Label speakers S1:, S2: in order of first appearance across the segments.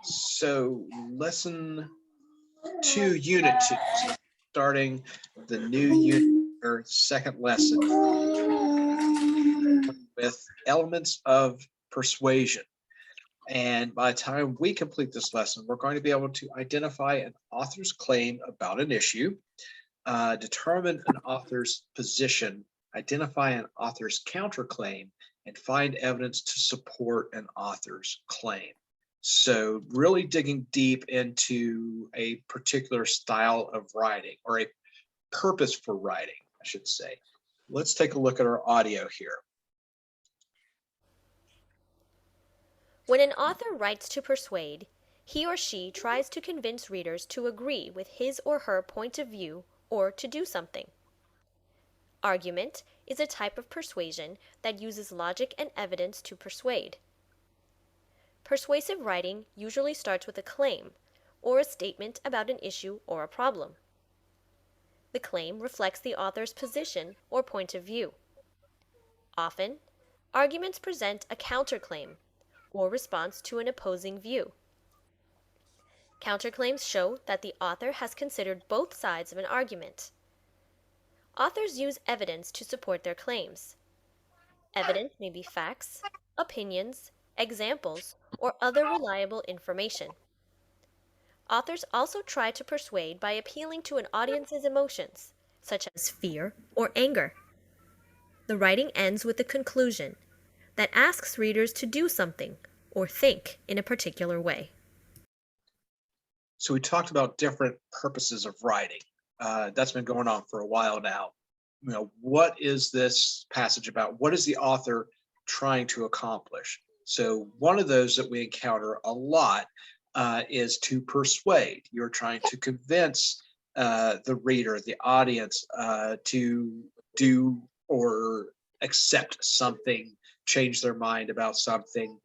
S1: So lesson 2, unit 2, starting the new unit or second lesson with elements of persuasion. And by the time we complete this lesson, we're going to be able to identify an author's claim about an issue, determine an author's position, identify an author's counterclaim, and find evidence to support an author's claim. So really digging deep into a particular style of writing, or a purpose for writing, I should say. Let's take a look at our audio here.
S2: When an author writes to persuade, he or she tries to convince readers to agree with his or her point of view or to do something. Argument is a type of persuasion that uses logic and evidence to persuade. Persuasive writing usually starts with a claim, or a statement about an issue or a problem. The claim reflects the author's position or point of view. Often, arguments present a counterclaim, or response to an opposing view. Counterclaims show that the author has considered both sides of an argument. Authors use evidence to support their claims. Evidence may be facts, opinions, examples, or other reliable information. Authors also try to persuade by appealing to an audience's emotions, such as fear or anger. The writing ends with a conclusion that asks readers to do something or think in a particular way.
S1: So we talked about different purposes of writing. That's been going on for a while now. What is this passage about? What is the author trying to accomplish? So one of those that we encounter a lot is to persuade. You're trying to convince the reader, the audience, to do or accept something, change their mind about something,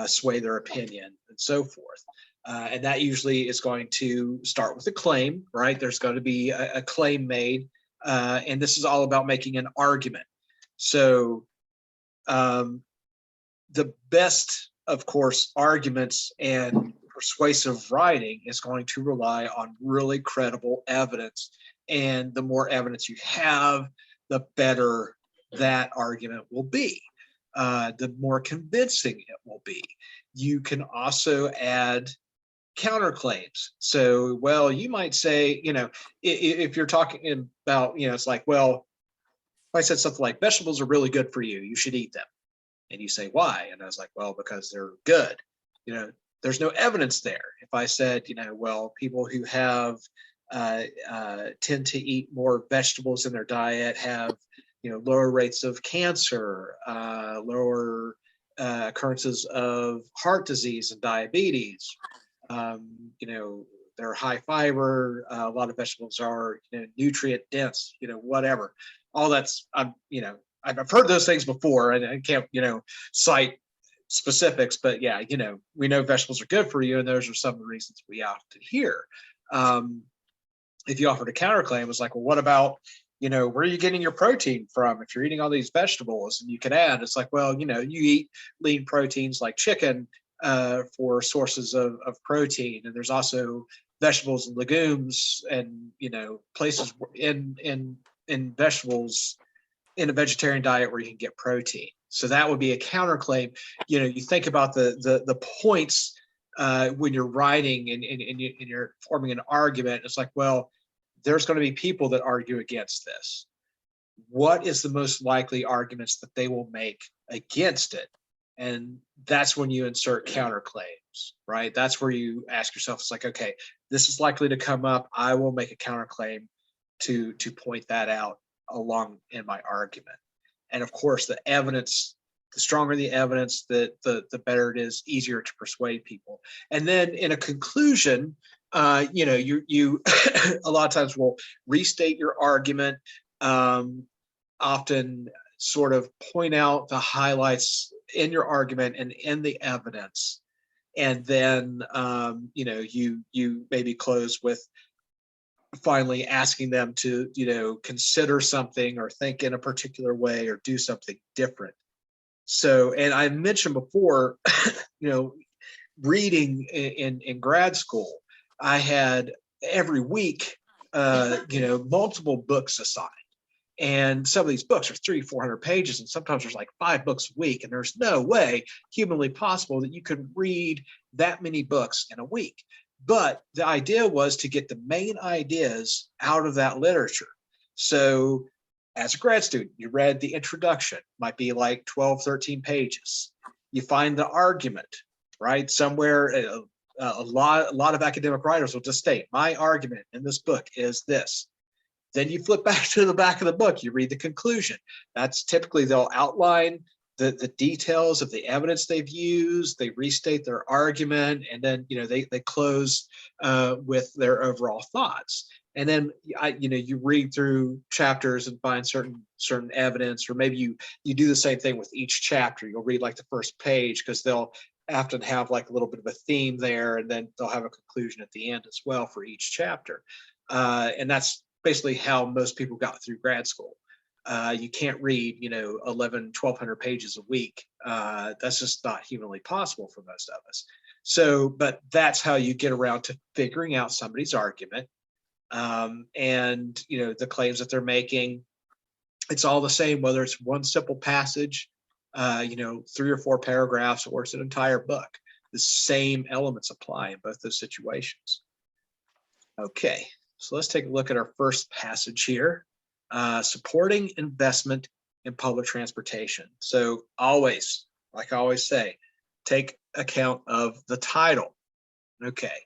S1: sway their opinion, and so forth. And that usually is going to start with a claim, right? There's going to be a claim made, and this is all about making an argument. So the best, of course, arguments and persuasive writing is going to rely on really credible evidence. And the more evidence you have, the better that argument will be. The more convincing it will be. You can also add counterclaims. So, well, you might say, if you're talking about, it's like, well, if I said something like vegetables are really good for you, you should eat them. And you say, why? And I was like, well, because they're good. There's no evidence there. If I said, well, people who have tend to eat more vegetables in their diet have, lower rates of cancer, lower occurrences of heart disease and diabetes. They're high fiber. A lot of vegetables are, nutrient dense. Whatever. All that's, I've heard those things before, and I can't, cite specifics, but yeah, we know vegetables are good for you, and those are some of the reasons we often hear. If you offered a counterclaim, it's like, well, what about, where are you getting your protein from if you're eating all these vegetables? And you could add, it's like, well, you eat lean proteins like chicken for sources of protein, and there's also vegetables and legumes and places in vegetables in a vegetarian diet where you can get protein. So that would be a counterclaim. You think about the points when you're writing and you're forming an argument. It's like, well, there's going to be people that argue against this. What is the most likely arguments that they will make against it? And that's when you insert counterclaims, right? That's where you ask yourself, it's like, okay, this is likely to come up. I will make a counterclaim to point that out along in my argument. And of course, the evidence, the stronger the evidence, the better it is, easier to persuade people. And then in a conclusion, you a lot of times will restate your argument, often sort of point out the highlights in your argument and in the evidence. And then, you maybe close with finally asking them to, consider something or think in a particular way or do something different. So, and I mentioned before, reading in grad school, I had every week, multiple books assigned. And some of these books are 300-400 pages, and sometimes there's like 5 books a week. And there's no way humanly possible that you could read that many books in a week. But the idea was to get the main ideas out of that literature. So as a grad student, you read the introduction, might be like 12, 13 pages. You find the argument, right? Somewhere, a lot of academic writers will just state, my argument in this book is this. Then you flip back to the back of the book, you read the conclusion. That's typically, they'll outline the details of the evidence they've used, they restate their argument, and then they close with their overall thoughts. And then you read through chapters and find certain evidence, or maybe you do the same thing with each chapter. You'll read like the first page, because they'll often have like a little bit of a theme there, and then they'll have a conclusion at the end as well for each chapter. And that's basically how most people got through grad school. You can't read 1,100-1,200 pages a week. That's just not humanly possible for most of us. So, but that's how you get around to figuring out somebody's argument, and the claims that they're making. It's all the same, whether it's one simple passage, 3 or 4 paragraphs, or it's an entire book. The same elements apply in both those situations. Okay, so let's take a look at our first passage here. Supporting investment in public transportation. So always, like I always say, take account of the title. Okay,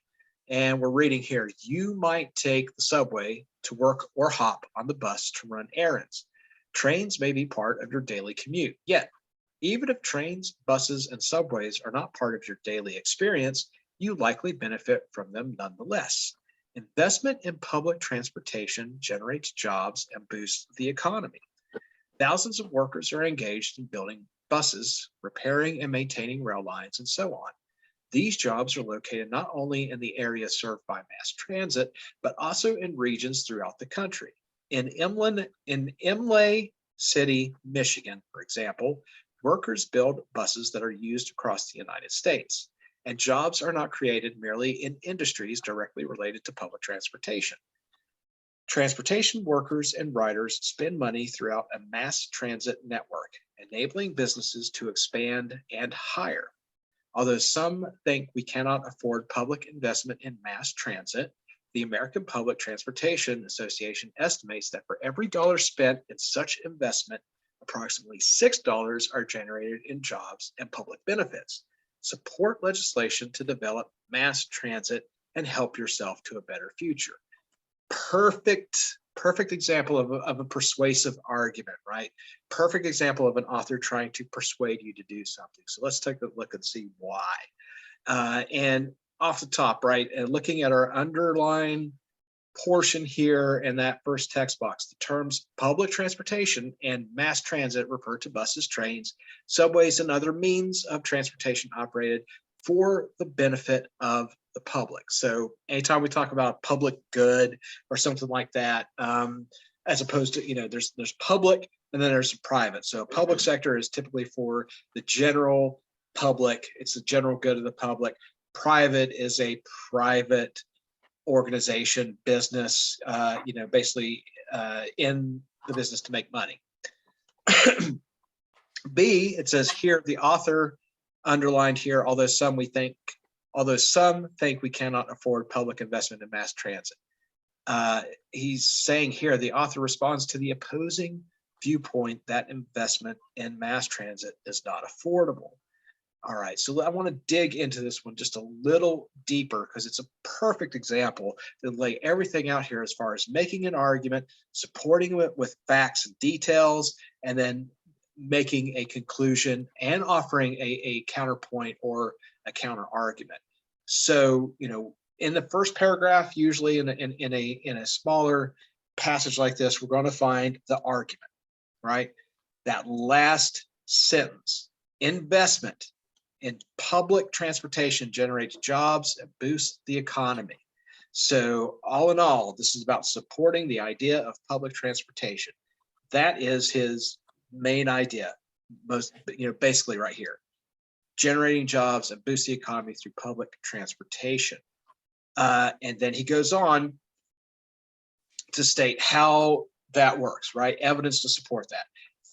S1: and we're reading here, you might take the subway to work or hop on the bus to run errands. Trains may be part of your daily commute. Yet, even if trains, buses, and subways are not part of your daily experience, you likely benefit from them nonetheless. Investment in public transportation generates jobs and boosts the economy. Thousands of workers are engaged in building buses, repairing and maintaining rail lines, and so on. These jobs are located not only in the area served by mass transit, but also in regions throughout the country. In Imlay City, Michigan, for example, workers build buses that are used across the United States. And jobs are not created merely in industries directly related to public transportation. Transportation workers and riders spend money throughout a mass transit network, enabling businesses to expand and hire. Although some think we cannot afford public investment in mass transit, the American Public Transportation Association estimates that for every dollar spent in such investment, approximately $6 are generated in jobs and public benefits. Support legislation to develop mass transit and help yourself to a better future. Perfect example of a persuasive argument, right? Perfect example of an author trying to persuade you to do something. So let's take a look and see why. And off the top, right, and looking at our underline portion here in that first text box, the terms public transportation and mass transit refer to buses, trains, subways, and other means of transportation operated for the benefit of the public. So anytime we talk about public good or something like that, as opposed to, there's public and then there's private. So public sector is typically for the general public. It's the general good of the public. Private is a private organization, business, basically in the business to make money. B, it says here, the author underlined here, although some think we cannot afford public investment in mass transit. He's saying here, the author responds to the opposing viewpoint that investment in mass transit is not affordable. All right, so I want to dig into this one just a little deeper because it's a perfect example to lay everything out here as far as making an argument, supporting it with facts and details, and then making a conclusion and offering a counterpoint or a counter argument. So, in the first paragraph, usually in a smaller passage like this, we're going to find the argument, right? That last sentence, investment in public transportation generates jobs and boosts the economy. So all in all, this is about supporting the idea of public transportation. That is his main idea, basically right here. generating jobs and boost the economy through public transportation. And then he goes on to state how that works, right? Evidence to support that.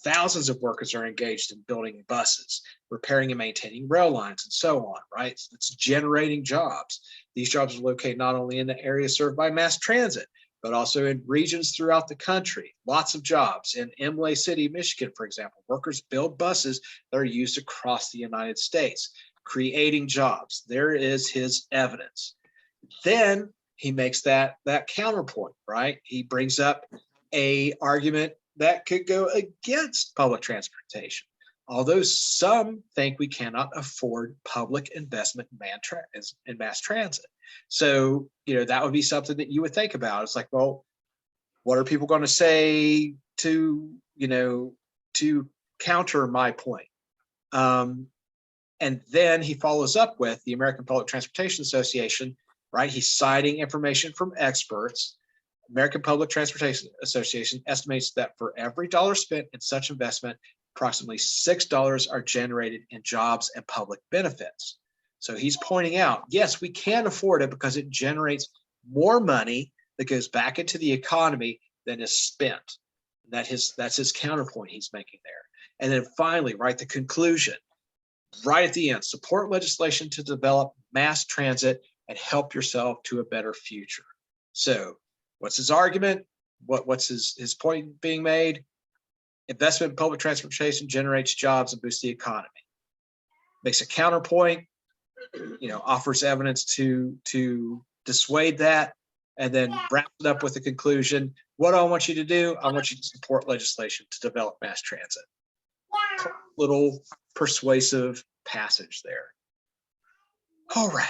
S1: Thousands of workers are engaged in building buses, repairing and maintaining rail lines, and so on, right? So it's generating jobs. These jobs are located not only in the areas served by mass transit, but also in regions throughout the country. Lots of jobs. In Imlay City, Michigan, for example, workers build buses that are used across the United States, creating jobs. There is his evidence. Then he makes that counterpoint, right? He brings up a argument that could go against public transportation. Although some think we cannot afford public investment in mass transit. So, that would be something that you would think about. It's like, well, what are people going to say to counter my point? And then he follows up with the American Public Transportation Association, right? He's citing information from experts. American Public Transportation Association estimates that for every dollar spent in such investment, approximately $6 are generated in jobs and public benefits. So he's pointing out, yes, we can afford it because it generates more money that goes back into the economy than is spent. That's his counterpoint he's making there. And then finally, right, the conclusion, right at the end, support legislation to develop mass transit and help yourself to a better future. So what's his argument? What's his point being made? Investment in public transportation generates jobs and boosts the economy. Makes a counterpoint, offers evidence to dissuade that, and then wraps it up with a conclusion. What do I want you to do? I want you to support legislation to develop mass transit. Little persuasive passage there. All right,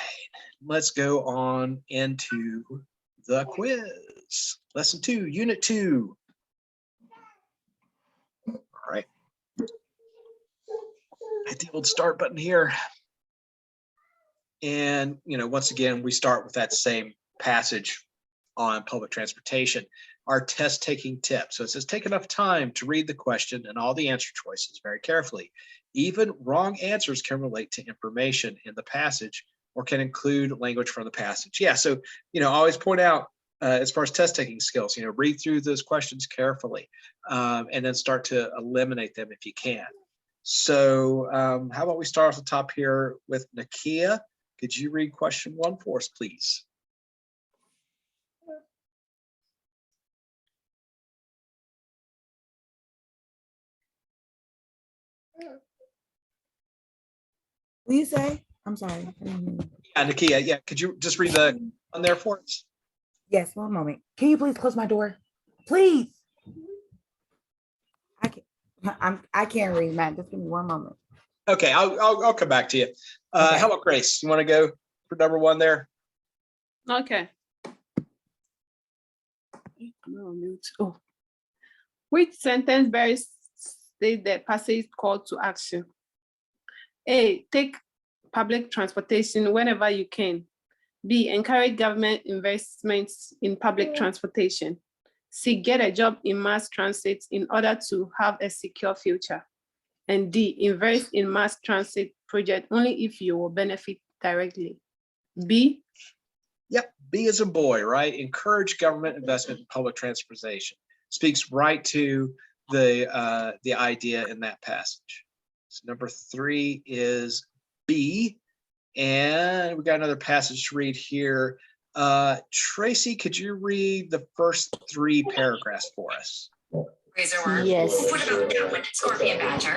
S1: let's go on into the quiz. Lesson 2, Unit 2. All right. Hit the old start button here. And, once again, we start with that same passage on public transportation. Our test taking tip. So it says, take enough time to read the question and all the answer choices very carefully. Even wrong answers can relate to information in the passage or can include language from the passage. Yeah, so, I always point out, as far as test taking skills, read through those questions carefully and then start to eliminate them if you can. So how about we start off the top here with Nakia? Could you read question 1 for us, please?
S3: Will you say? I'm sorry.
S1: Yeah, Nakia, yeah, could you just read the on there for us?
S3: Yes, one moment. Can you please close my door? Please. I can't read, Matt. Just give me one moment.
S1: Okay, I'll come back to you.
S3: Okay.
S1: How about Grace? You want to go for number 1 there?
S4: Okay. Oh. Which sentence best states the passage call to action? A, take public transportation whenever you can. B, encourage government investments in public transportation. C, get a job in mass transit in order to have a secure future. And D, invest in mass transit project only if you will benefit directly. B?
S1: Yep, B as a boy, right? Encourage government investment in public transportation. Speaks right to the idea in that passage. So number 3 is B. And we got another passage to read here. Tracy, could you read the first 3 paragraphs for us?
S5: Yes. What about government scorpion badger?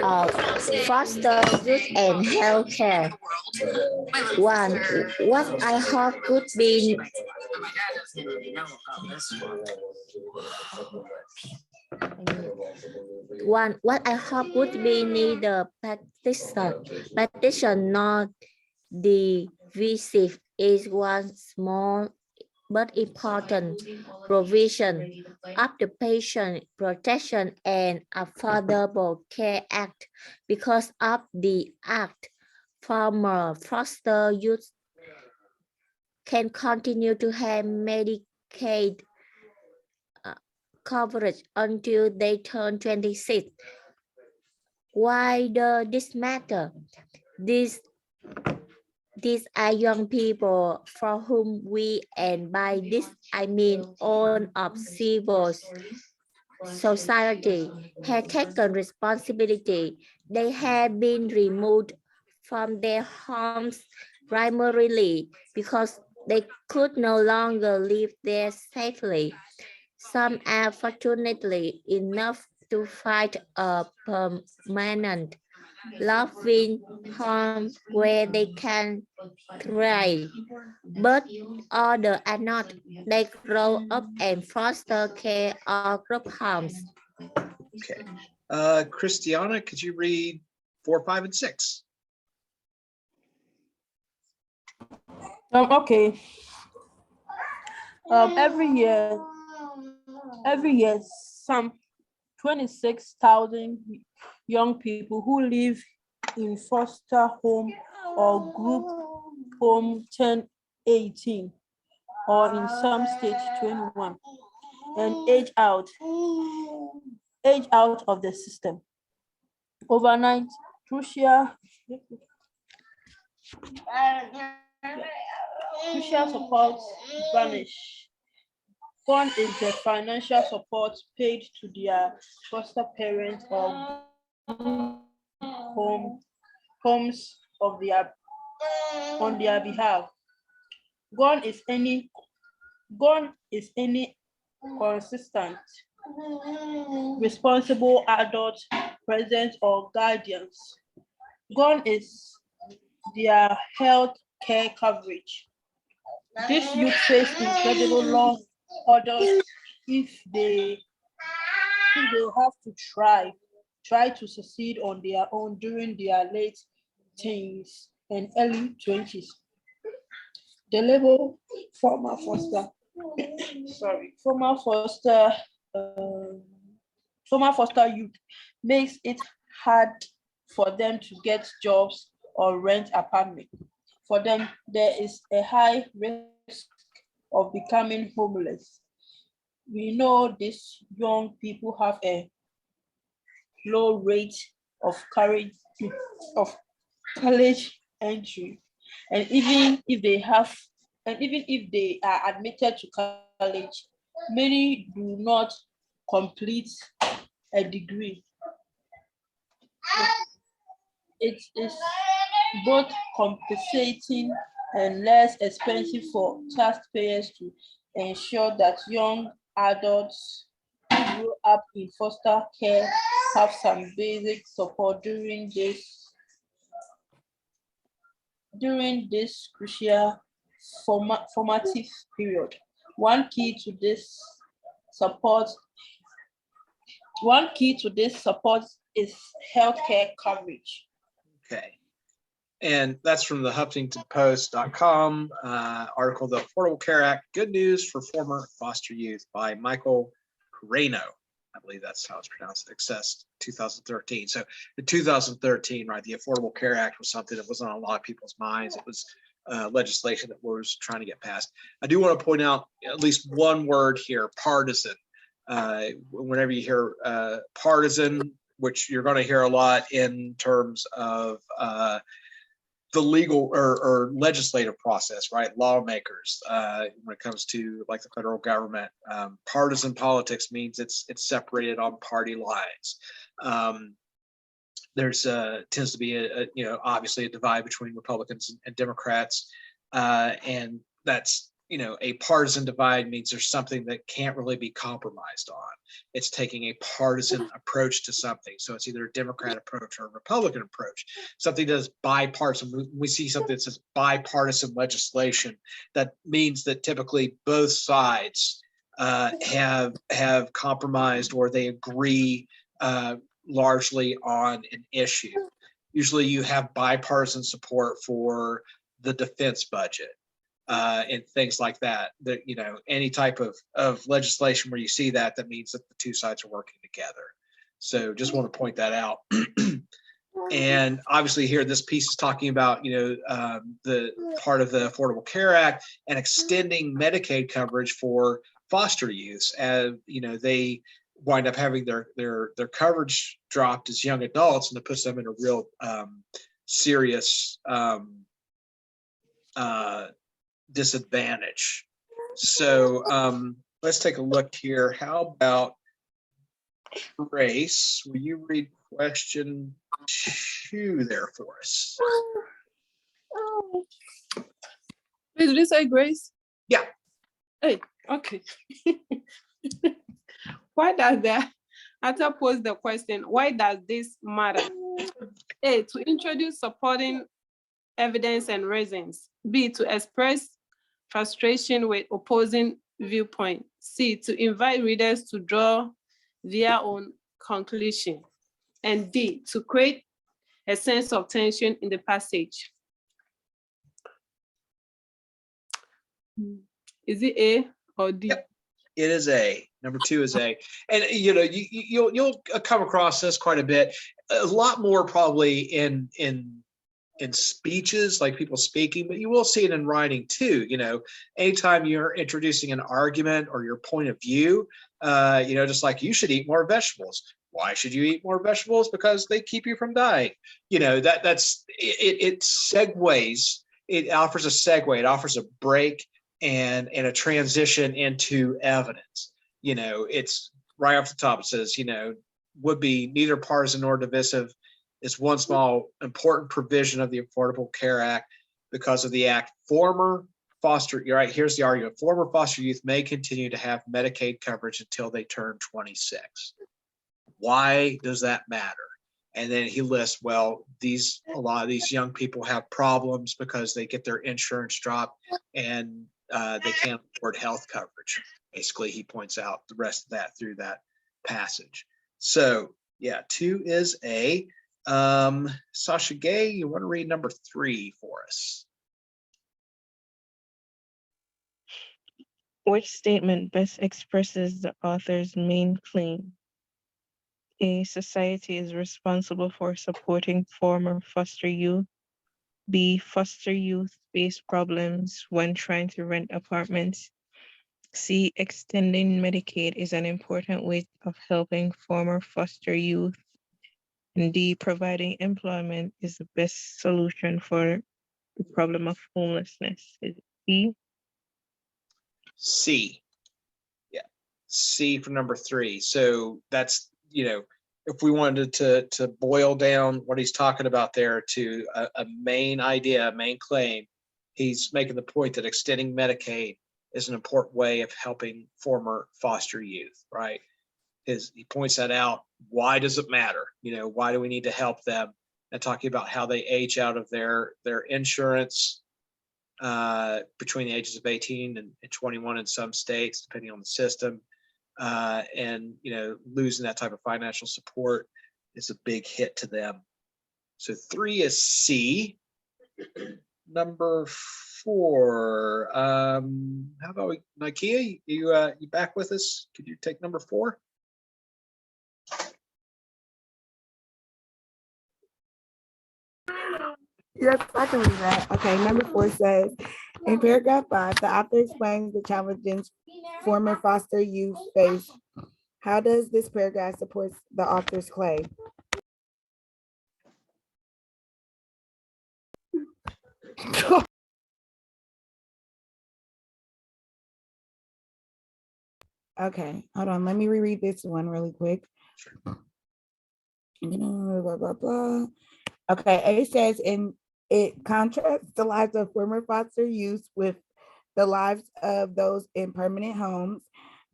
S5: Foster youth and healthcare. 1. What I hope could be what I hope would be neither petition nor divisive is one small but important provision of the Patient Protection and Affordable Care Act. Because of the act, former foster youth can continue to have Medicaid coverage until they turn 26. Why does this matter? This These are young people for whom we, and by this I mean all of civil society, had taken responsibility. They had been removed from their homes primarily because they could no longer live there safely. Some are fortunately enough to find a permanent loving home where they can thrive, but others are not. They grow up in foster care or group homes.
S1: Okay. Christiana, could you read 4, 5, and 6?
S6: Okay. Every year, some 26,000 young people who live in foster home or group home turn 18, or in some states 21, and age out of the system. Overnight, crucial support vanish. One is the financial support paid to their foster parents or homes of their on their behalf. Gone is any consistent, responsible adult present or guardians. Gone is their health care coverage. This youth face incredible long orders if they have to try to succeed on their own during their late teens and early 20s. The label former foster youth makes it hard for them to get jobs or rent apartment. For them, there is a high risk of becoming homeless. We know these young people have a low rate of college entry, and even if they are admitted to college, many do not complete a degree. It is both compensating and less expensive for taxpayers to ensure that young adults who grow up in foster care have some basic support during this crucial formative period. One key to this support is healthcare coverage.
S1: Okay. And that's from the HuffingtonPost.com article, The Affordable Care Act, Good News for Former Foster Youth by Michael Carreno. I believe that's how it's pronounced, accessed 2013. So in 2013, right, the Affordable Care Act was something that wasn't on a lot of people's minds. It was legislation that was trying to get passed. I do want to point out at least one word here, partisan. Whenever you hear partisan, which you're going to hear a lot in terms of the legal or legislative process, right? Lawmakers, when it comes to like the federal government, partisan politics means it's separated on party lines. There's tends to be obviously a divide between Republicans and Democrats, and that's a partisan divide means there's something that can't really be compromised on. It's taking a partisan approach to something. So it's either a Democrat approach or a Republican approach. Something that's bipartisan. We see something that says bipartisan legislation. That means that typically both sides have compromised or they agree largely on an issue. Usually you have bipartisan support for the defense budget. And things like that, any type of legislation where you see that means that the two sides are working together. So just want to point that out. And obviously here, this piece is talking about, the part of the Affordable Care Act and extending Medicaid coverage for foster youths as, they wind up having their coverage dropped as young adults, and it puts them in a real serious disadvantage. So let's take a look here. How about Grace? Will you read question 2 there for us?
S4: Please, did you say Grace?
S1: Yeah.
S4: Hey, okay. Why does that? After pose the question, why does this matter? A, to introduce supporting evidence and reasons. B, to express frustration with opposing viewpoint. C, to invite readers to draw their own conclusion. And D, to create a sense of tension in the passage. Is it A or D?
S1: Yep. It is A. Number 2 is A. And you'll come across this quite a bit. A lot more probably in speeches, like people speaking, but you will see it in writing too. Anytime you're introducing an argument or your point of view, just like you should eat more vegetables. Why should you eat more vegetables? Because they keep you from dying. That's it segues. It offers a segue. It offers a break and a transition into evidence. It's right off the top. It says, would be neither partisan nor divisive. Is one small important provision of the Affordable Care Act. Because of the act, former foster, you're right, here's the argument. Former foster youth may continue to have Medicaid coverage until they turn 26. Why does that matter? And then he lists, well, a lot of these young people have problems because they get their insurance dropped and they can't afford health coverage. Basically, he points out the rest of that through that passage. So yeah, 2 is A. Sasha Gay, you want to read number 3 for us?
S7: Which statement best expresses the author's main claim? A, society is responsible for supporting former foster youth. B, foster youth face problems when trying to rent apartments. C, extending Medicaid is an important way of helping former foster youth. And D, providing employment is the best solution for the problem of homelessness. Is it B?
S1: C. Yeah, C for number 3. So that's, if we wanted to boil down what he's talking about there to a main idea, a main claim, he's making the point that extending Medicaid is an important way of helping former foster youth, right? He points that out. Why does it matter? Why do we need to help them? And talking about how they age out of their insurance between the ages of 18 and 21 in some states, depending on the system. And losing that type of financial support is a big hit to them. So 3 is C. Number 4. How about Nikia? You back with us? Could you take number 4?
S3: Yes, I can read that. Okay, number 4 says, in paragraph 5, the author explains the challenges former foster youth face. How does this paragraph support the author's claim? Okay, hold on. Let me reread this one really quick. Blah, blah, blah. Okay, A says, it contrasts the lives of former foster youth with the lives of those in permanent homes.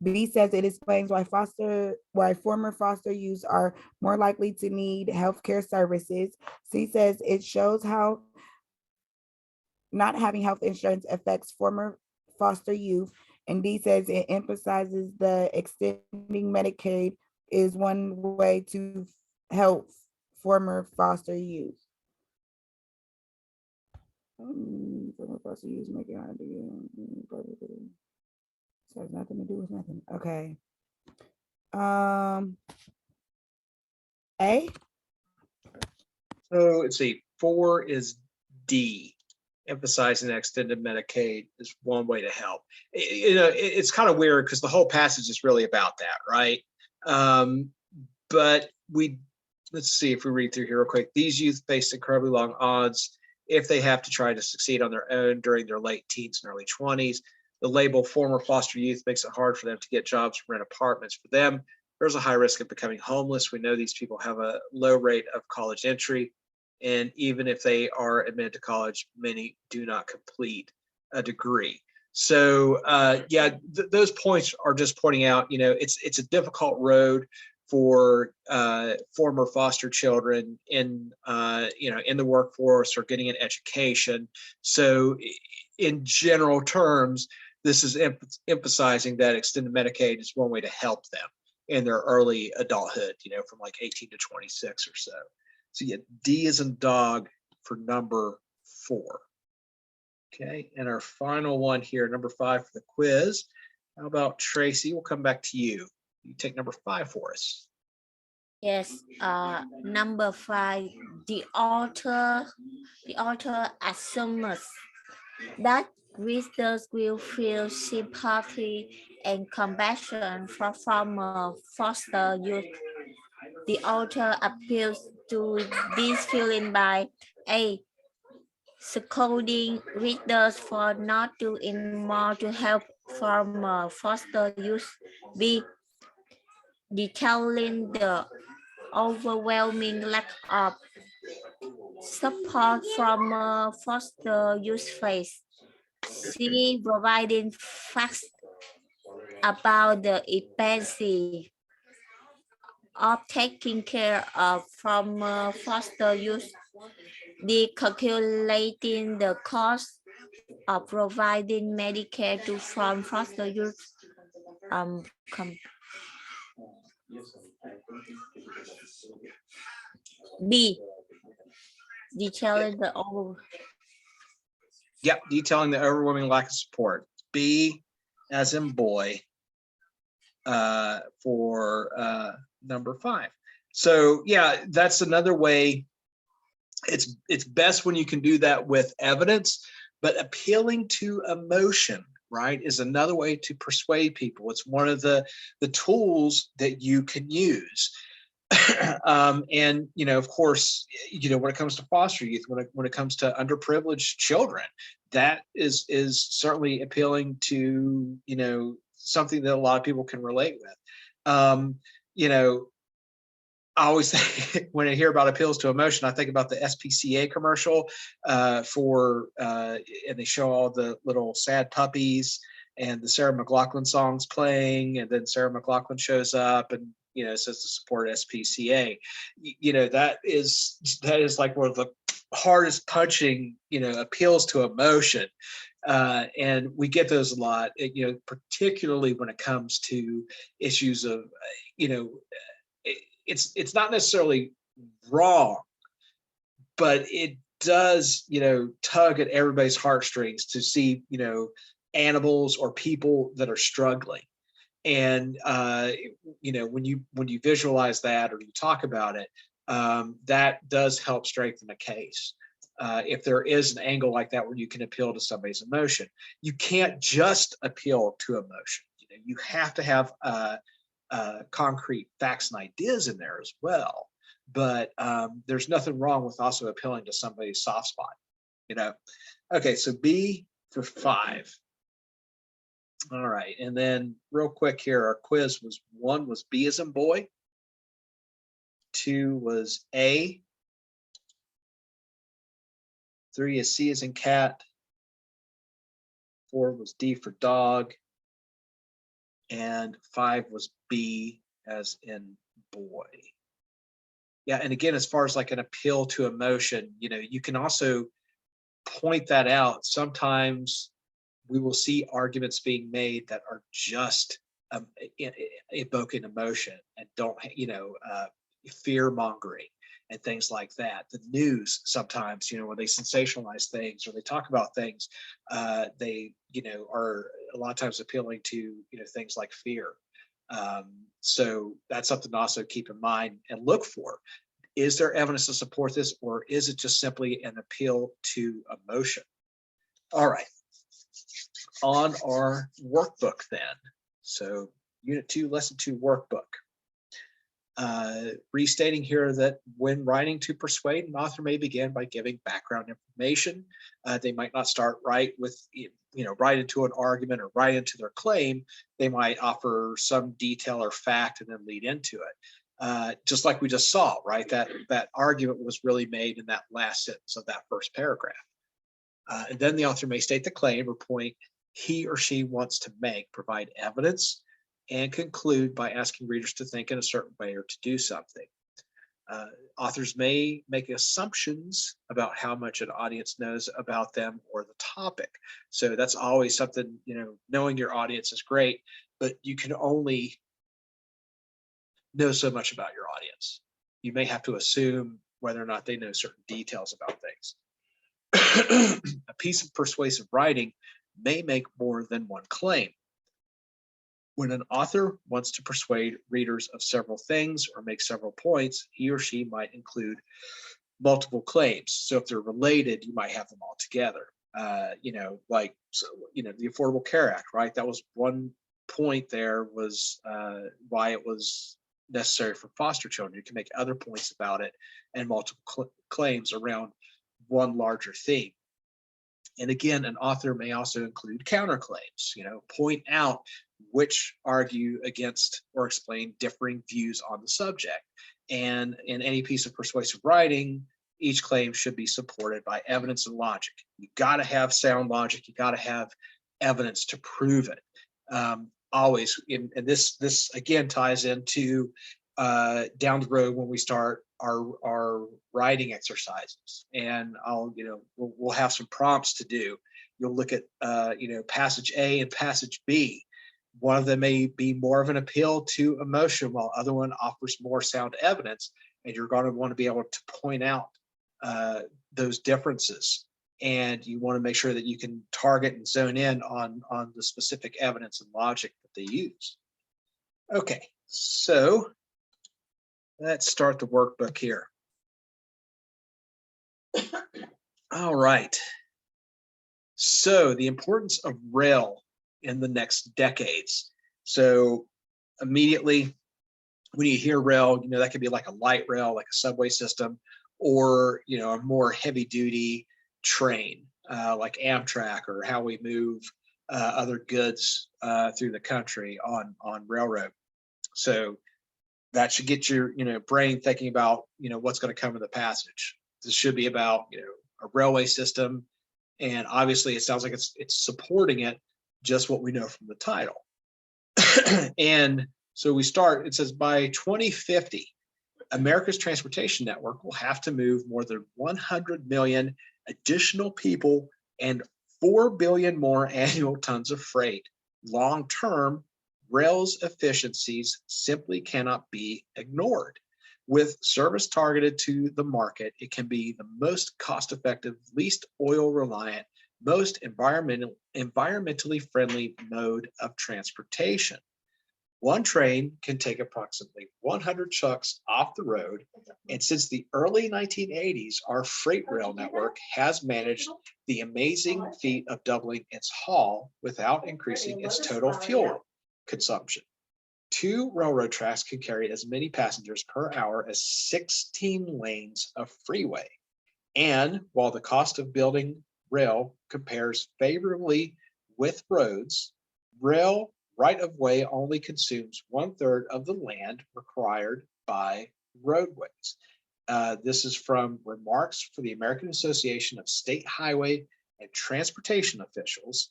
S3: B says it explains why former foster youth are more likely to need healthcare services. C says it shows how not having health insurance affects former foster youth. And D says it emphasizes the extending Medicaid is one way to help former foster youth. Former foster youth make it hard to get. So it's nothing to do with nothing. Okay. A.
S1: So let's see. 4 is D. Emphasizing that extended Medicaid is one way to help. It's kind of weird because the whole passage is really about that, right? But we let's see if we read through here real quick. These youth face incredibly long odds if they have to try to succeed on their own during their late teens and early 20s. The label former foster youth makes it hard for them to get jobs, rent apartments. For them, there's a high risk of becoming homeless. We know these people have a low rate of college entry. And even if they are admitted to college, many do not complete a degree. So yeah, those points are just pointing out, you know, it's a difficult road for former foster children in you know, in the workforce or getting an education. So in general terms, this is emphasizing that extended Medicaid is one way to help them in their early adulthood, you know, from like 18 to 26 or so. So yeah, D is in dog for number 4. Okay, and our final one here, number 5 for the quiz. How about Tracy? We'll come back to you. You take number 5 for us.
S5: Yes, number 5, the author assumes that readers will feel sympathy and compassion for former foster youth. The author appeals to this feeling by A. Scolding readers for not doing more to help former foster youth. B. Detailing the overwhelming lack of support from foster youth face. C. Providing facts about the efficiency of taking care of from foster youth. D. Calculating the cost of providing Medicare to from foster youth. B. Detailing the over.
S1: Yep, detailing the overwhelming lack of support. B as in boy for number 5. So yeah, that's another way. It's best when you can do that with evidence, but appealing to emotion, right, is another way to persuade people. It's one of the tools that you can use. And you know, of course, you know, when it comes to foster youth, when it comes to underprivileged children, that is certainly appealing to, you know, something that a lot of people can relate with. You know, I always think when I hear about appeals to emotion, I think about the SPCA commercial and they show all the little sad puppies and the Sarah McLachlan songs playing, and then Sarah McLachlan shows up and, you know, says to support SPCA. You know, that is like one of the hardest punching, you know, appeals to emotion. And we get those a lot, you know, particularly when it comes to issues of, you know, it's not necessarily wrong, but it does, you know, tug at everybody's heartstrings to see, you know, animals or people that are struggling. And you know, when you visualize that or you talk about it, that does help strengthen a case. If there is an angle like that where you can appeal to somebody's emotion, you can't just appeal to emotion. You know, you have to have concrete facts and ideas in there as well. But there's nothing wrong with also appealing to somebody's soft spot, you know. Okay, so B for 5. All right, and then real quick here, our quiz was 1 was B as in boy, 2 was A, 3 is C as in cat, 4 was D for dog, and 5 was B as in boy. Yeah, and again, as far as like an appeal to emotion, you know, you can also point that out. Sometimes we will see arguments being made that are just evoking emotion and don't, you know, fear mongering and things like that. The news sometimes, you know, when they sensationalize things or they talk about things, they, you know, are a lot of times appealing to, you know, things like fear. So that's something to also keep in mind and look for. Is there evidence to support this, or is it just simply an appeal to emotion? All right. On our workbook then. So Unit 2, Lesson 2 workbook. Restating here that when writing to persuade, an author may begin by giving background information. They might not start right with, right into an argument or right into their claim. They might offer some detail or fact and then lead into it. Just like we just saw, right? That argument was really made in that last sentence of that first paragraph. And then the author may state the claim or point he or she wants to make, provide evidence, and conclude by asking readers to think in a certain way or to do something. Authors may make assumptions about how much an audience knows about them or the topic. So that's always something, knowing your audience is great, but you can only know so much about your audience. You may have to assume whether or not they know certain details about things. A piece of persuasive writing may make more than one claim. When an author wants to persuade readers of several things or make several points, he or she might include multiple claims. So if they're related, you might have them all together. The Affordable Care Act, right? That was one point there, was why it was necessary for foster children. You can make other points about it and multiple claims around one larger theme. And again, an author may also include counterclaims, point out which argue against or explain differing views on the subject. And in any piece of persuasive writing, each claim should be supported by evidence and logic. You got to have sound logic. You got to have evidence to prove it. Always, and this again ties into down the road when we start our writing exercises, and we'll have some prompts to do. You'll look at passage A and passage B. One of them may be more of an appeal to emotion, while other one offers more sound evidence, and you're going to want to be able to point out those differences. And you want to make sure that you can target and zone in on the specific evidence and logic that they use. Okay, so let's start the workbook here. All right. So the importance of rail in the next decades. So immediately when you hear rail, that could be like a light rail, like a subway system, or a more heavy duty train, like Amtrak, or how we move other goods through the country on railroad. So that should get your brain thinking about what's going to come in the passage. This should be about a railway system, and obviously it sounds like it's supporting it, just what we know from the title. And so we start, it says by 2050, America's transportation network will have to move more than 100 million additional people and 4 billion more annual tons of freight. Long-term, rail's efficiencies simply cannot be ignored. With service targeted to the market, it can be the most cost-effective, least oil-reliant, most environmentally friendly mode of transportation. One train can take approximately 100 trucks off the road, and since the early 1980s, our freight rail network has managed the amazing feat of doubling its haul without increasing its total fuel consumption. 2 railroad tracks can carry as many passengers per hour as 16 lanes of freeway. And while the cost of building rail compares favorably with roads, rail right-of-way only consumes 1/3 of the land required by roadways. This is from remarks for the American Association of State Highway and Transportation Officials,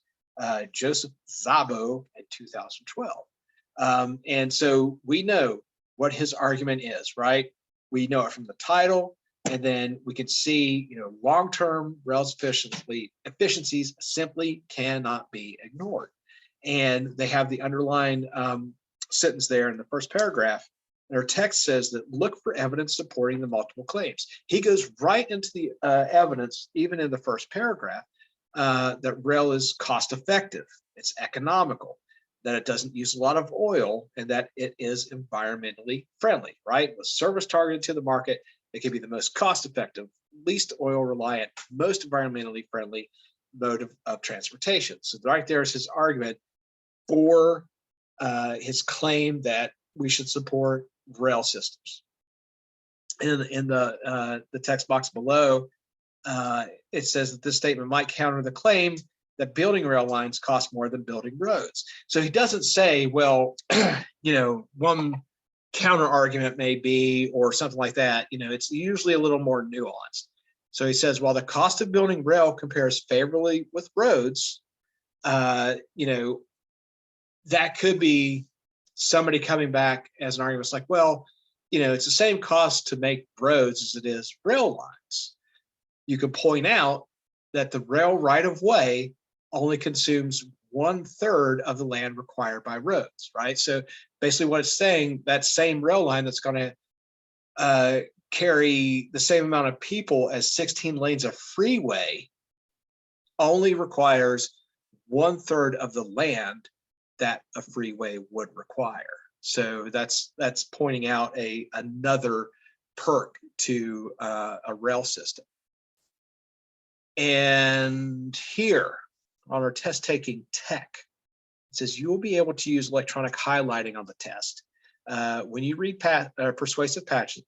S1: Joseph Szabo, in 2012. And so we know what his argument is, right? We know it from the title, and then we can see, long-term rail's efficiencies simply cannot be ignored. And they have the underlined sentence there in the first paragraph. And our text says that look for evidence supporting the multiple claims. He goes right into the evidence, even in the first paragraph, that rail is cost effective, it's economical, that it doesn't use a lot of oil, and that it is environmentally friendly, right? With service targeted to the market, it can be the most cost effective, least oil reliant, most environmentally friendly mode of transportation. So right there is his argument for his claim that we should support rail systems. In the text box below, it says that this statement might counter the claim that building rail lines cost more than building roads. So he doesn't say, well, one counter argument may be, or something like that. It's usually a little more nuanced. So he says, while the cost of building rail compares favorably with roads, that could be somebody coming back as an argument. It's like, well, it's the same cost to make roads as it is rail lines. You could point out that the rail right-of-way only consumes 1/3 of the land required by roads, right? So basically what it's saying, that same rail line that's going to carry the same amount of people as 16 lanes of freeway only requires 1/3 of the land that a freeway would require. So that's pointing out another perk to a rail system. And here on our test taking tech, it says you will be able to use electronic highlighting on the test. When you read persuasive passages,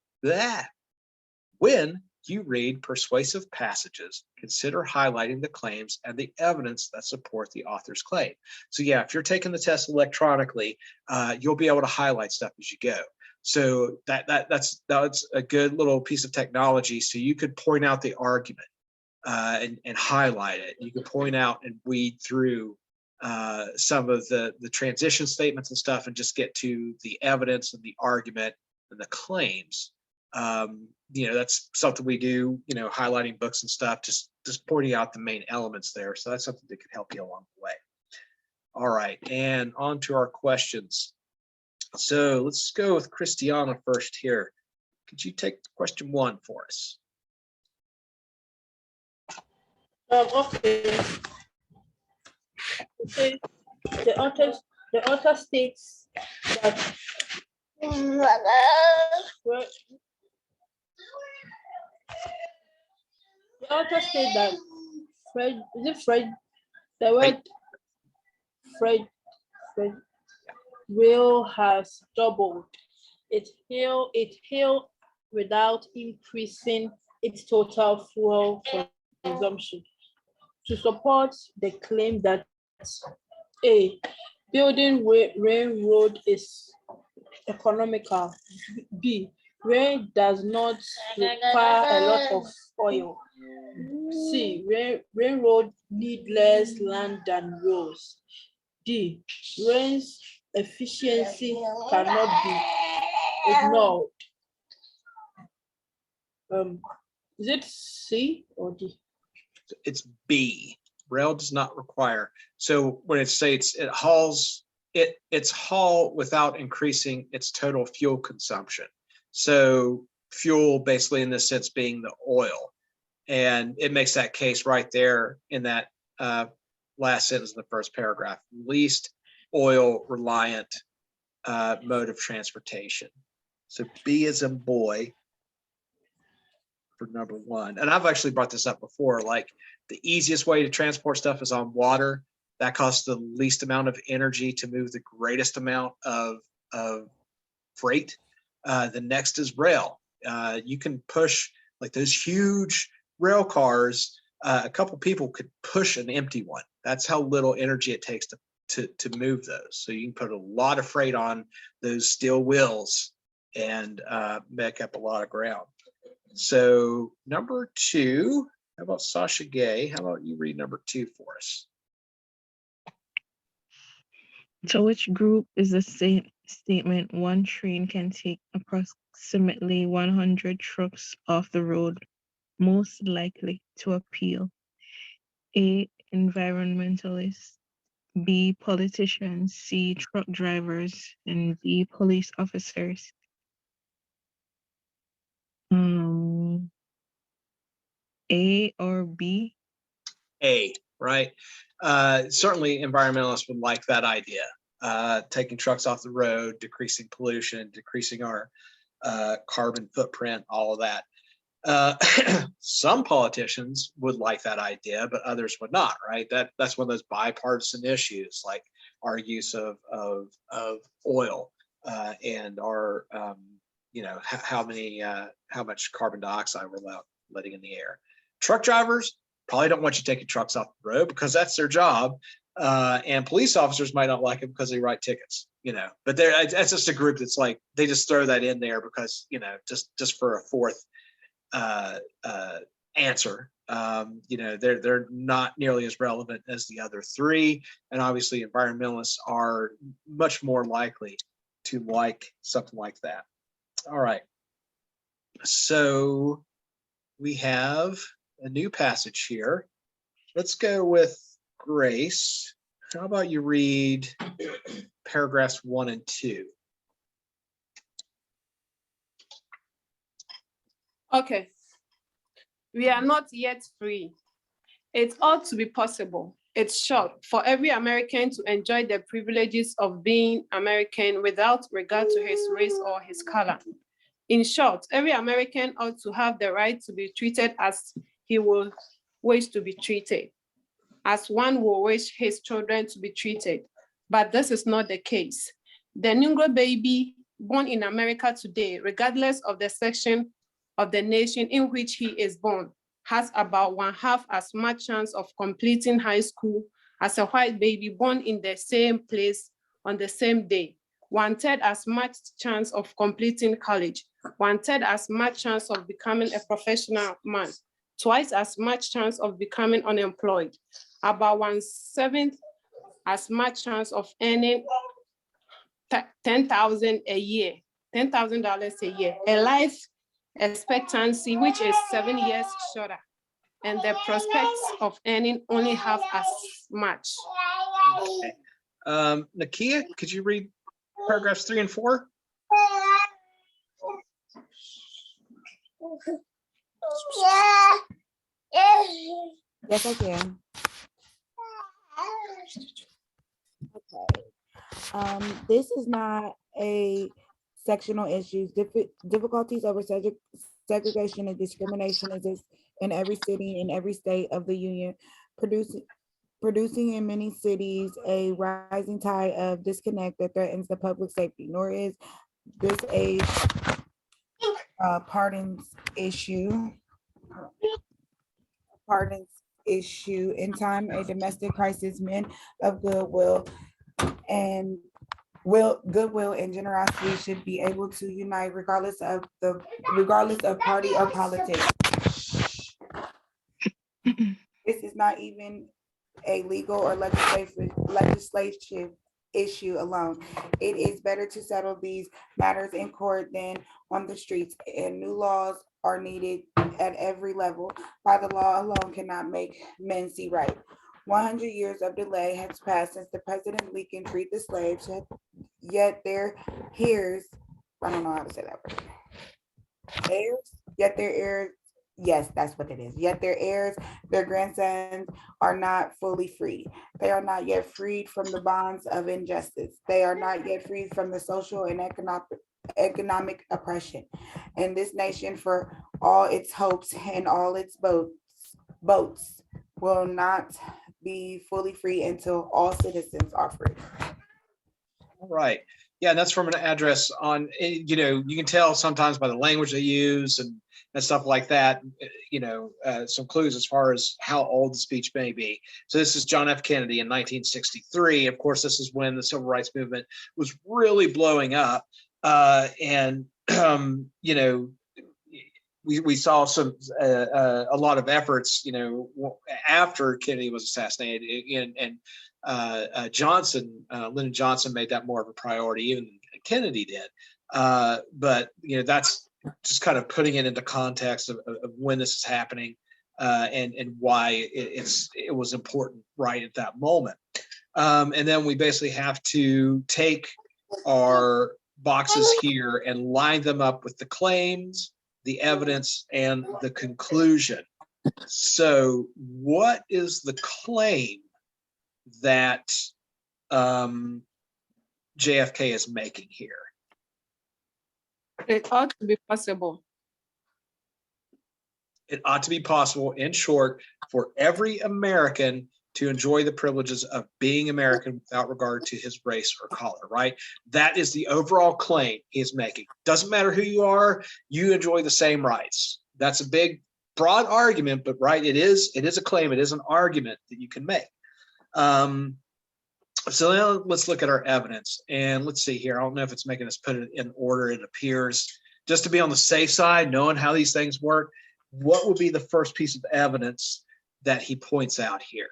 S1: when you read persuasive passages, consider highlighting the claims and the evidence that support the author's claim. So yeah, if you're taking the test electronically, you'll be able to highlight stuff as you go. So that's a good little piece of technology. So you could point out the argument and highlight it. You can point out and weed through some of the transition statements and stuff and just get to the evidence and the argument and the claims. That's something we do, highlighting books and stuff, just pointing out the main elements there. So that's something that can help you along the way. All right, and on to our questions. So let's go with Christiana first here. Could you take question 1 for us?
S6: Okay. Okay. The author states that the author states that the word Fred rail has doubled. It hailed without increasing its total fuel consumption. To support the claim that A, building railroad is economical, B, rail does not require a lot of oil, C, railroad need less land than roads, D, rail's efficiency cannot be ignored. Is it C or D?
S1: It's B. Rail does not require. So when it states it hauls, it's haul without increasing its total fuel consumption. So fuel basically in this sense being the oil. And it makes that case right there in that last sentence in the first paragraph, least oil reliant mode of transportation. So B is in boy for number 1. And I've actually brought this up before, like the easiest way to transport stuff is on water. That costs the least amount of energy to move the greatest amount of freight. The next is rail. You can push like those huge rail cars. A couple people could push an empty one. That's how little energy it takes to move those. So you can put a lot of freight on those steel wheels and make up a lot of ground. So number 2, how about Sasha Gay? How about you read number 2 for us?
S7: So which group is the same statement? One train can take approximately 100 trucks off the road, most likely to appeal. A, environmentalists, B, politicians, C, truck drivers, and D, police officers. A or B?
S1: A, right? Certainly environmentalists would like that idea. Taking trucks off the road, decreasing pollution, decreasing our carbon footprint, all of that. Some politicians would like that idea, but others would not, right? That's one of those bipartisan issues, like our use of oil. and our, how much carbon dioxide we're letting in the air. Truck drivers probably don't want you taking trucks off the road because that's their job. And police officers might not like it because they write tickets, but that's just a group that's like, they just throw that in there because, just for a fourth answer. They're not nearly as relevant as the other three. And obviously environmentalists are much more likely to like something like that. All right. So we have a new passage here. Let's go with Grace. How about you read paragraphs 1 and 2?
S4: Okay. We are not yet free. It ought to be possible. It's short for every American to enjoy the privileges of being American without regard to his race or his color. In short, every American ought to have the right to be treated as he will wish to be treated, as one will wish his children to be treated. But this is not the case. The Negro baby born in America today, regardless of the section of the nation in which he is born, has about 1/2 as much chance of completing high school as a white baby born in the same place on the same day, 1/3 as much chance of completing college, 1/3 as much chance of becoming a professional man, twice as much chance of becoming unemployed, about 1/7 as much chance of earning $10,000 a year, $10,000 a year, a life expectancy which is 7 years shorter, and the prospects of earning only half as much.
S1: Okay. Nakia, could you read paragraphs 3 and 4?
S3: Yes, I can. Okay. This is not a sectional issue. Difficulties over segregation and discrimination exist in every city, in every state of the union, producing in many cities a rising tide of disconnect that threatens the public safety. Nor is this a pardons issue. In time a domestic crisis, men of goodwill and generosity should be able to unite regardless of party or politics. This is not even a legal or legislative issue alone. It is better to settle these matters in court than on the streets, and new laws are needed at every level. By the law alone cannot make men see right. 100 years of delay has passed since the President Lincoln freed the slaves, yet their heirs, I don't know how to say that word. Yes, that's what it is. Yet their heirs, their grandsons, are not fully free. They are not yet freed from the bonds of injustice. They are not yet freed from the social and economic oppression. And this nation, for all its hopes and all its boats, will not be fully free until all citizens are free.
S1: All right. Yeah, and that's from an address on, you can tell sometimes by the language they use and stuff like that, some clues as far as how old the speech may be. So this is John F. Kennedy in 1963. Of course, this is when the civil rights movement was really blowing up. We saw a lot of efforts, after Kennedy was assassinated, and Lyndon Johnson made that more of a priority, even Kennedy did. But that's just kind of putting it into context of when this is happening, and why it was important right at that moment. And then we basically have to take our boxes here and line them up with the claims, the evidence, and the conclusion. So what is the claim that JFK is making here?
S4: It ought to be possible.
S1: It ought to be possible, in short, for every American to enjoy the privileges of being American without regard to his race or color, right? That is the overall claim he is making. Doesn't matter who you are, you enjoy the same rights. That's a big, broad argument, but right, it is a claim, it is an argument that you can make. So now let's look at our evidence, and let's see here. I don't know if it's making us put it in order. It appears, just to be on the safe side, knowing how these things work, what would be the first piece of evidence that he points out here?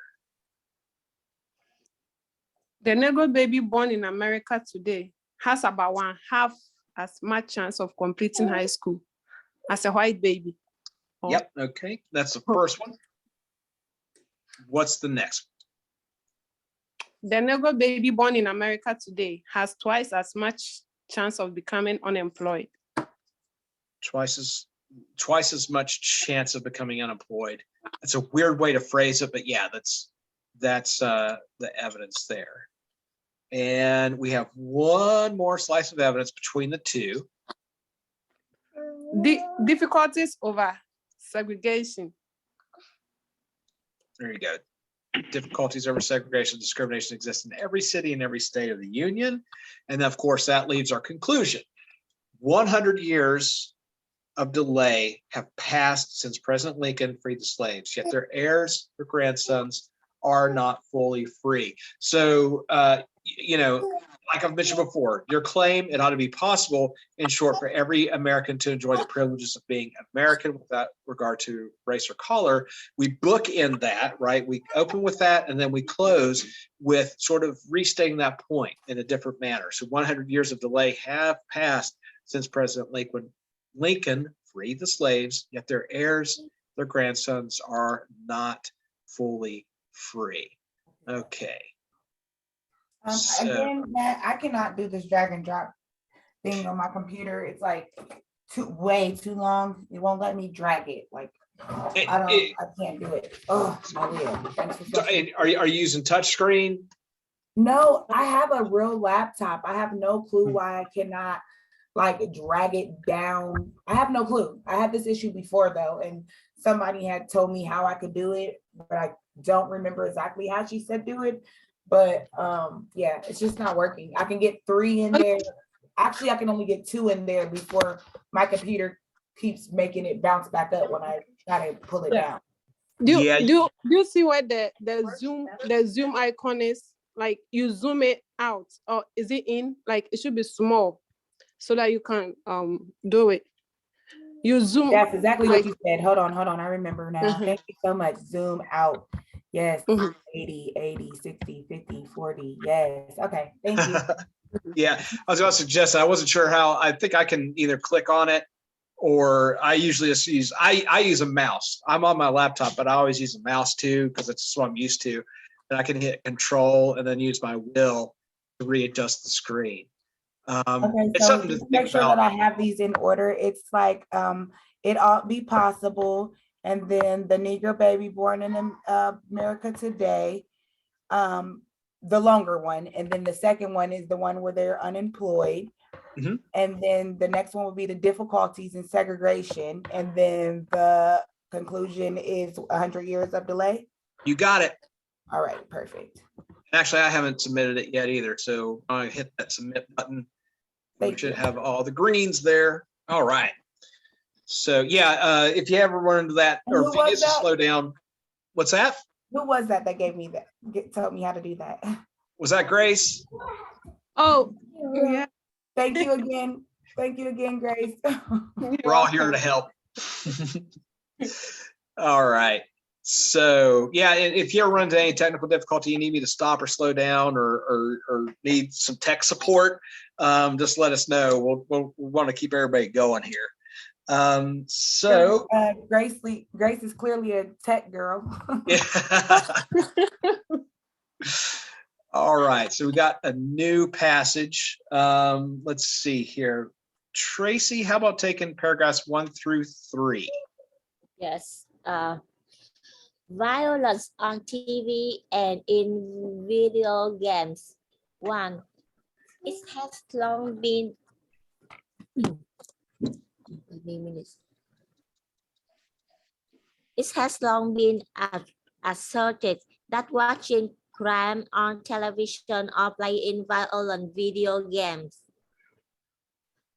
S4: The Negro baby born in America today has about 1/2 as much chance of completing high school as a white baby.
S1: Yep, okay, that's the first one. What's the next?
S4: The Negro baby born in America today has twice as much chance of becoming unemployed.
S1: Twice as much chance of becoming unemployed. That's a weird way to phrase it, but yeah, that's the evidence there. And we have one more slice of evidence between the two.
S4: The difficulties over segregation.
S1: There you go. Difficulties over segregation, discrimination exists in every city and every state of the Union. And of course, that leaves our conclusion. 100 years of delay have passed since President Lincoln freed the slaves, yet their heirs, their grandsons, are not fully free. So, like I've mentioned before, your claim, it ought to be possible, in short, for every American to enjoy the privileges of being American without regard to race or color. We bookend that, right? We open with that, and then we close with sort of restating that point in a different manner. So 100 years of delay have passed since President Lincoln freed the slaves, yet their heirs, their grandsons, are not fully free. Okay.
S3: Again, Matt, I cannot do this drag and drop thing on my computer. It's like way too long. It won't let me drag it. Like I can't do it. Oh, my wheel.
S1: Are you using touchscreen?
S3: No, I have a real laptop. I have no clue why I cannot like drag it down. I have no clue. I had this issue before though, and somebody had told me how I could do it, but I don't remember exactly how she said do it. But yeah, it's just not working. I can get 3 in there. Actually, I can only get 2 in there before my computer keeps making it bounce back up when I try to pull it down.
S4: Do you see where the zoom icon is? Like you zoom it out, or is it in? Like it should be small so that you can do it. You zoom.
S3: That's exactly what you said. Hold on. I remember now. Thank you so much. Zoom out. Yes. 80, 60, 50, 40. Yes. Okay. Thank you.
S1: Yeah, I was going to suggest, I wasn't sure how. I think I can either click on it, or I usually just use, I use a mouse. I'm on my laptop, but I always use a mouse too, because it's what I'm used to. And I can hit control and then use my wheel to readjust the screen.
S3: Okay,
S1: it's
S3: so
S1: something to
S3: just
S1: think
S3: make sure
S1: about.
S3: that I have these in order. It's like it ought be possible, and then the Negro baby born in America today, the longer one, and then the second one is the one where they're unemployed.
S1: Mhm.
S3: And then the next one will be the difficulties in segregation, and then the conclusion is 100 years of delay.
S1: You got it.
S3: All right, perfect.
S1: Actually, I haven't submitted it yet either, so I hit that submit button. We should have all the greens there. All right. So yeah, if you ever run into that, or if you need to slow down, what's that?
S3: Who was that gave me that? Told me how to do that.
S1: Was that Grace?
S4: Oh, yeah.
S3: Thank you again. Thank you again, Grace.
S1: We're all here to help. All right. So yeah, if you ever run into any technical difficulty, you need me to stop or slow down, or need some tech support, just let us know. We'll want to keep everybody going here. So
S3: Grace is clearly a tech girl.
S1: yeah. All right, so we got a new passage. Let's see here. Tracy, how about taking paragraphs 1 through 3?
S5: Yes. Violence on TV and in video games. 1. It has long been It has long been asserted that watching crime on television or playing violent video games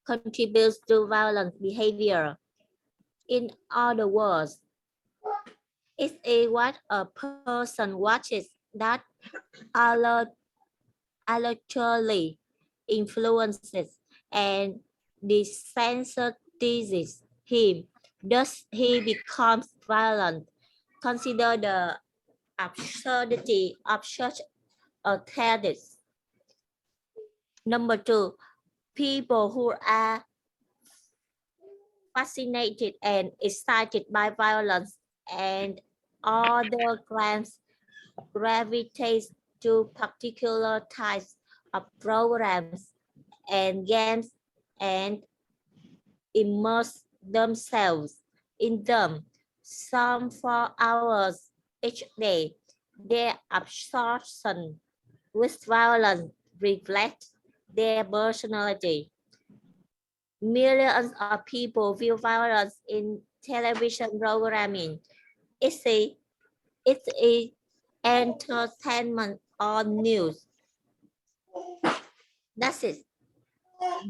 S5: contributes to violent behavior. In other words, it's what a person watches that allegedly influences and desensitizes him. Thus, he becomes violent. Consider the absurdity of such a thesis. Number 2, people who are fascinated and excited by violence and other crimes gravitate to particular types of programs and games and immerse themselves in them, some for hours each day. Their absorption with violence reflects their personality. Millions of people view violence in television programming. It's a entertainment or news. That's it.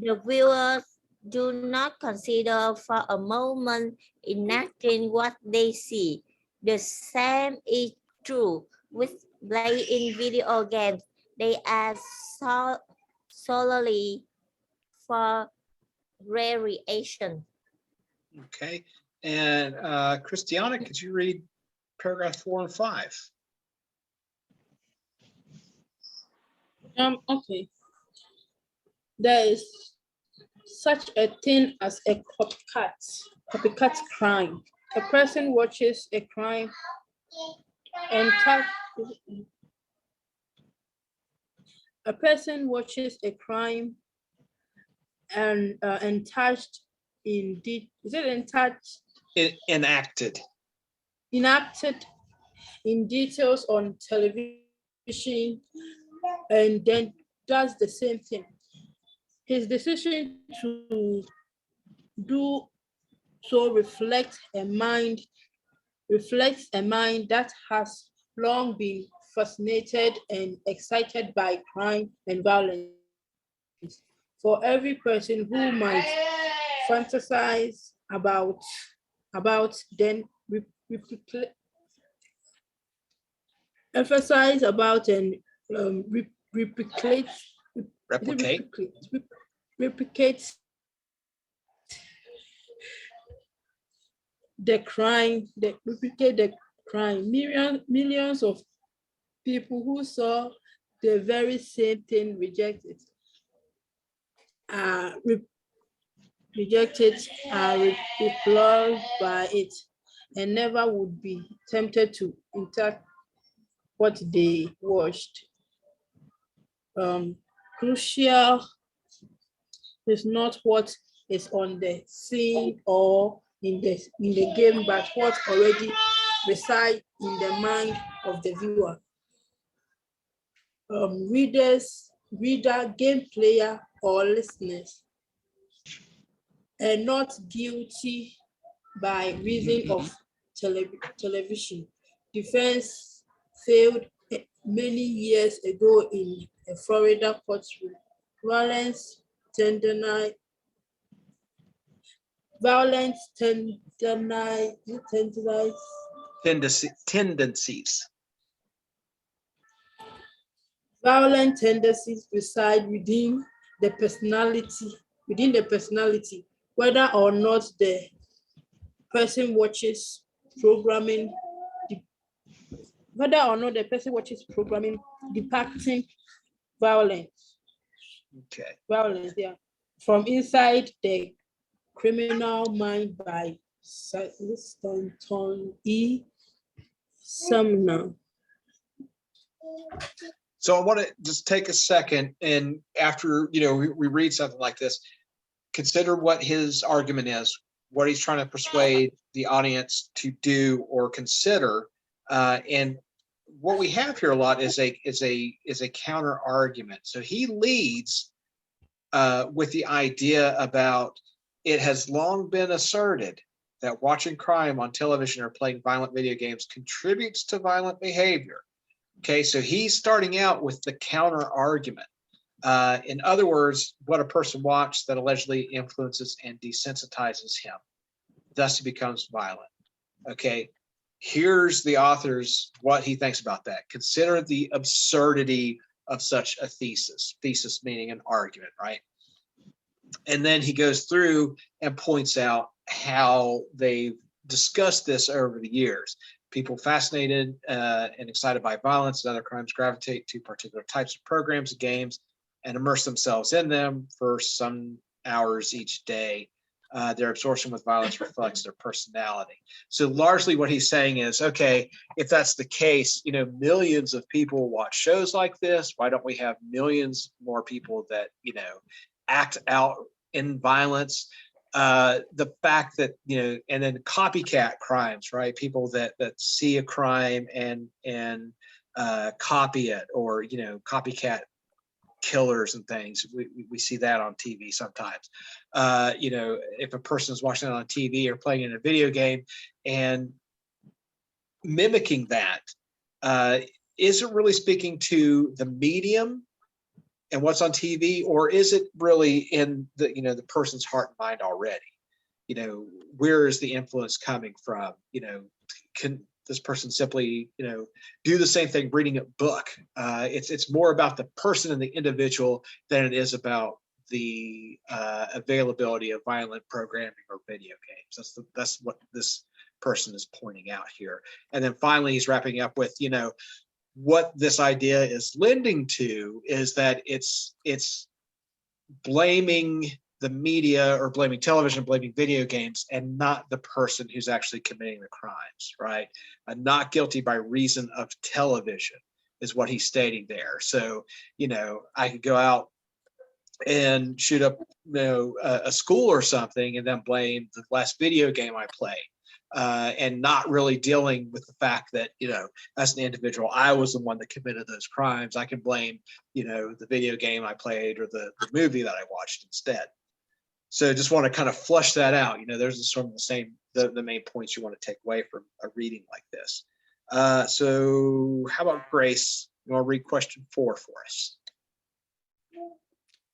S5: The viewers do not consider for a moment enacting what they see. The same is true with playing video games. They are solely for recreation.
S1: Okay. And Christiana, could you read paragraph 4 and 5?
S6: Okay. There is such a thing as a copycat crime. A person watches a crime and touched in
S1: Enacted.
S6: enacted in details on television and then does the same thing. His decision to do so reflects a mind that has long been fascinated and excited by crime and violence. For every person who might fantasize about then emphasize about and replicate the crime, millions of people who saw the very same thing rejected, are repelled by it, and never would be tempted to interpret what they watched. Crucial is not what is on the scene or in the game, but what already resides in the mind of the viewer. Reader, game player, or listeners, and not guilty by reason of television. Defense failed many years ago in a Florida courtroom. Violence tendencies Violent tendencies reside within the personality, whether or not the person watches programming depicting violence.
S1: Okay.
S6: Violence, yeah. From inside the criminal mind by Stanton E. Sumner.
S1: So I want to just take a second, and after we read something like this, consider what his argument is, what he's trying to persuade the audience to do or consider, and what we have here a lot is a counter argument. So he leads with the idea about it has long been asserted that watching crime on television or playing violent video games contributes to violent behavior. Okay, so he's starting out with the counter argument. In other words, what a person watched that allegedly influences and desensitizes him. Thus, he becomes violent. Okay, here's the author's what he thinks about that. Consider the absurdity of such a thesis. Thesis meaning an argument, right? And then he goes through and points out how they've discussed this over the years. People fascinated and excited by violence and other crimes gravitate to particular types of programs and games and immerse themselves in them for some hours each day. Their absorption with violence reflects their personality. So largely what he's saying is, okay, if that's the case, you know, millions of people watch shows like this. Why don't we have millions more people that, you know, act out in violence? The fact that, you know, and then copycat crimes, right? People that see a crime and copy it, or, you know, copycat killers and things. We see that on TV sometimes. You know, if a person is watching it on TV or playing in a video game and mimicking that, is it really speaking to the medium and what's on TV, or is it really in the, you know, the person's heart and mind already? You know, where is the influence coming from? You know, can this person simply, you know, do the same thing reading a book? It's more about the person and the individual than it is about the availability of violent programming or video games. That's what this person is pointing out here. And then finally, he's wrapping up with, you know, what this idea is lending to is that it's blaming the media or blaming television, blaming video games, and not the person who's actually committing the crimes, right? Not guilty by reason of television is what he's stating there. So, you know, I could go out and shoot up, you know, a school or something and then blame the last video game I played. And not really dealing with the fact that, you know, as an individual, I was the one that committed those crimes. I can blame, you know, the video game I played or the movie that I watched instead. So just want to kind of flush that out. You know, there's sort of the main points you want to take away from a reading like this. So how about Grace? You want to read question 4 for us?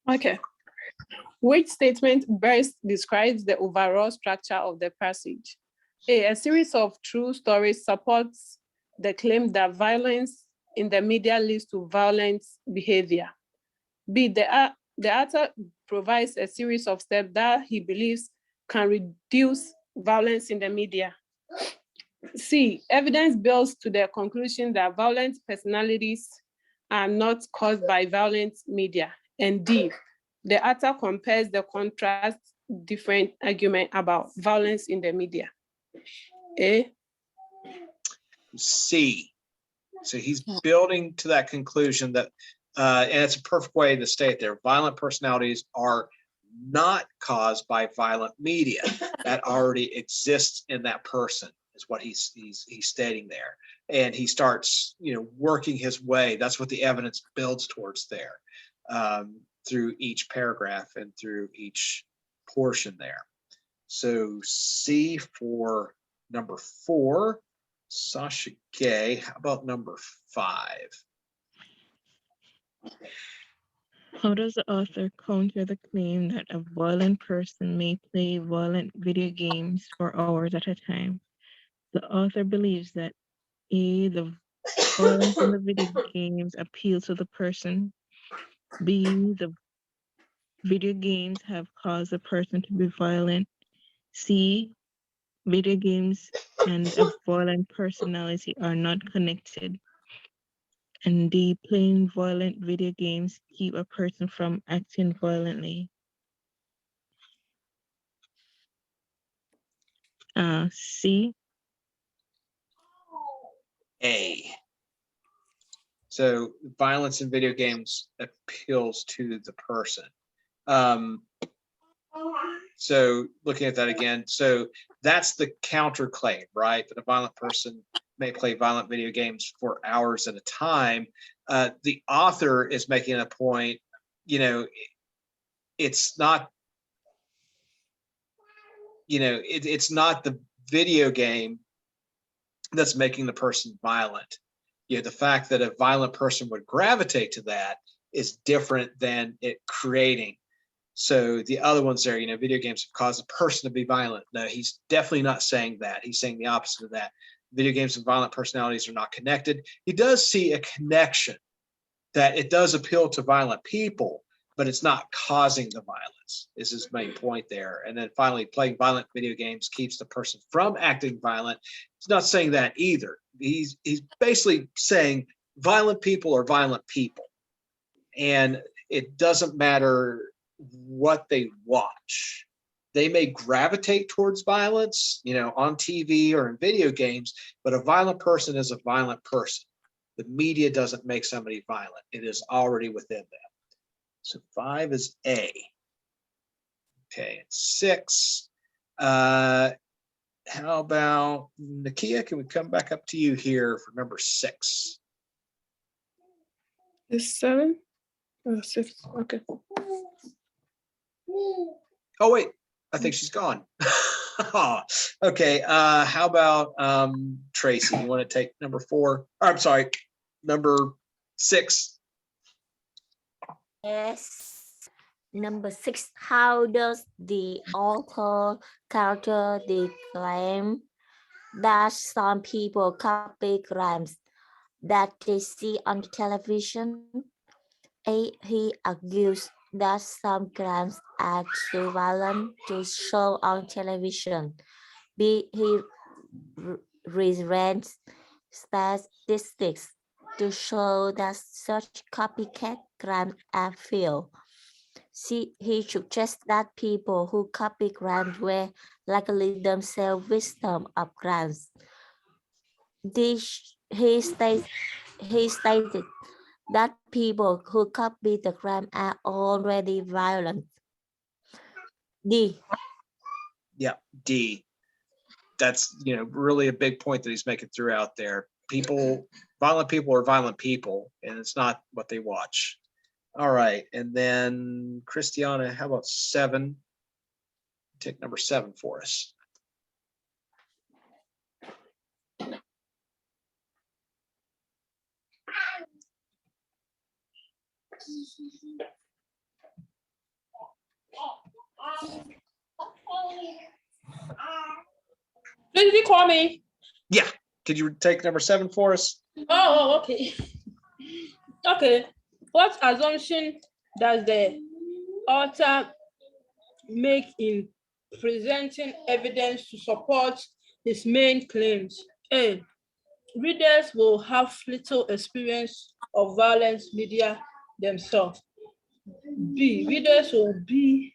S4: Okay. Which statement best describes the overall structure of the passage? A series of true stories supports the claim that violence in the media leads to violent behavior. B, the author provides a series of steps that he believes can reduce violence in the media. C, evidence builds to the conclusion that violent personalities are not caused by violent media. And D, the author compares the contrast different argument about violence in the media. A.
S1: C. So he's building to that conclusion that, and it's a perfect way to state there, violent personalities are not caused by violent media. That already exists in that person, is what he's stating there. And he starts, you know, working his way. That's what the evidence builds towards there, through each paragraph and through each portion there. So C for number 4. Sasha Gay, how about number 5?
S7: How does the author counter the claim that a violent person may play violent video games for hours at a time? The author believes that A, the violence in the video games appeal to the person. B, the video games have caused the person to be violent. C, video games and a violent personality are not connected. And D, playing violent video games keep a person from acting violently. C.
S1: A. So violence in video games appeals to the person. So looking at that again, so that's the counterclaim, right? That a violent person may play violent video games for hours at a time. The author is making a point, you know, it's not, you know, it's not the video game that's making the person violent. the fact that a violent person would gravitate to that is different than it creating. So the other ones there, video games have caused a person to be violent. No, he's definitely not saying that. He's saying the opposite of that. Video games and violent personalities are not connected. He does see a connection that it does appeal to violent people, but it's not causing the violence, is his main point there. And then finally, playing violent video games keeps the person from acting violent. He's not saying that either. He's basically saying violent people are violent people. And it doesn't matter what they watch. They may gravitate towards violence, on TV or in video games, but a violent person is a violent person. The media doesn't make somebody violent. It is already within them. So 5 is A. Okay, and 6. How about Nakia? Can we come back up to you here for number 6?
S4: Is 7? 6. Okay.
S1: Oh, wait, I think she's gone. Okay, how about Tracy? You want to take number 4? I'm sorry, number 6.
S5: Yes. Number 6. How does the author counter the claim that some people copy crimes that they see on television? A. He argues that some crimes are too violent to show on television. B. He presents statistics to show that such copycat crimes are few. C. He suggests that people who copy crimes were likely themselves victims of crimes. D. He stated that people who copy the crime are already violent. D.
S1: Yeah, D. That's really a big point that he's making throughout there. Violent people are violent people, and it's not what they watch. All right, and then Christiana, how about 7? Take number 7 for us.
S6: Did you call me?
S1: Yeah, could you take number 7 for us?
S6: Oh, okay. Okay. What assumption does the author make in presenting evidence to support his main claims? A. Readers will have little experience of violence media themselves. B. Readers will be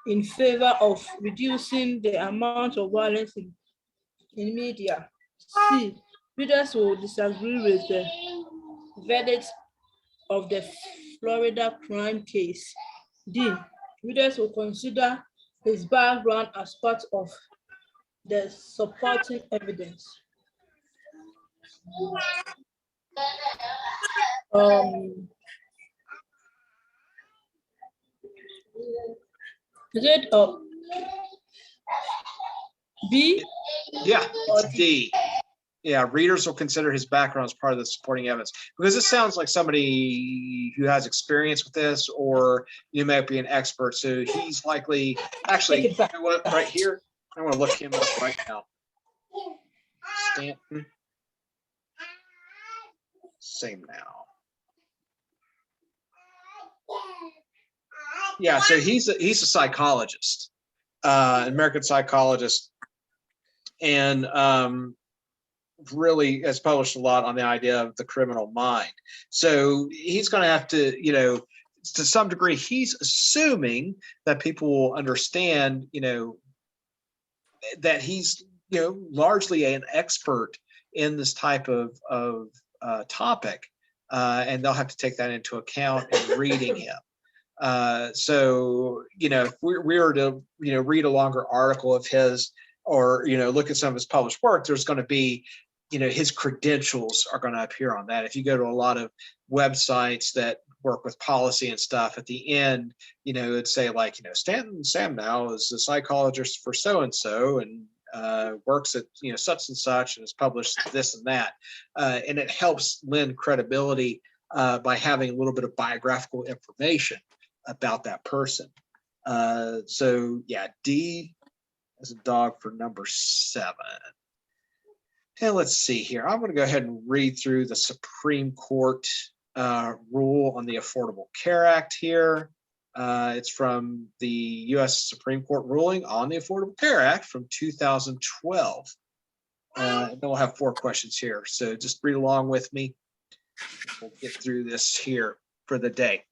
S6: in favor of reducing the amount of violence in media. C. Readers will disagree with the verdict of the Florida crime case. D. Readers will consider his background as part of the supporting evidence. Is it B?
S1: Yeah, it's D. Yeah, readers will consider his background as part of the supporting evidence, because this sounds like somebody who has experience with this, or you might be an expert. So he's likely, actually, you know what, right here, I want to look him up right now. Stanton. Same now. Yeah, so he's a psychologist, American psychologist, and really has published a lot on the idea of the criminal mind. So he's going to have to, to some degree, he's assuming that people will understand, that he's, largely an expert in this type of topic, and they'll have to take that into account in reading him. So, if we were to, read a longer article of his, or, look at some of his published work, there's going to be, his credentials are going to appear on that. If you go to a lot of websites that work with policy and stuff, at the end, it'd say like, Stanton Samnow is a psychologist for so-and-so, and works at such and such and has published this and that, and it helps lend credibility by having a little bit of biographical information about that person. So yeah, D as a dog for number 7. And let's see here. I'm going to go ahead and read through the Supreme Court rule on the Affordable Care Act here. It's from the U.S. Supreme Court ruling on the Affordable Care Act from 2012. And then we'll have 4 questions here. So just read along with me. We'll get through this here for the day.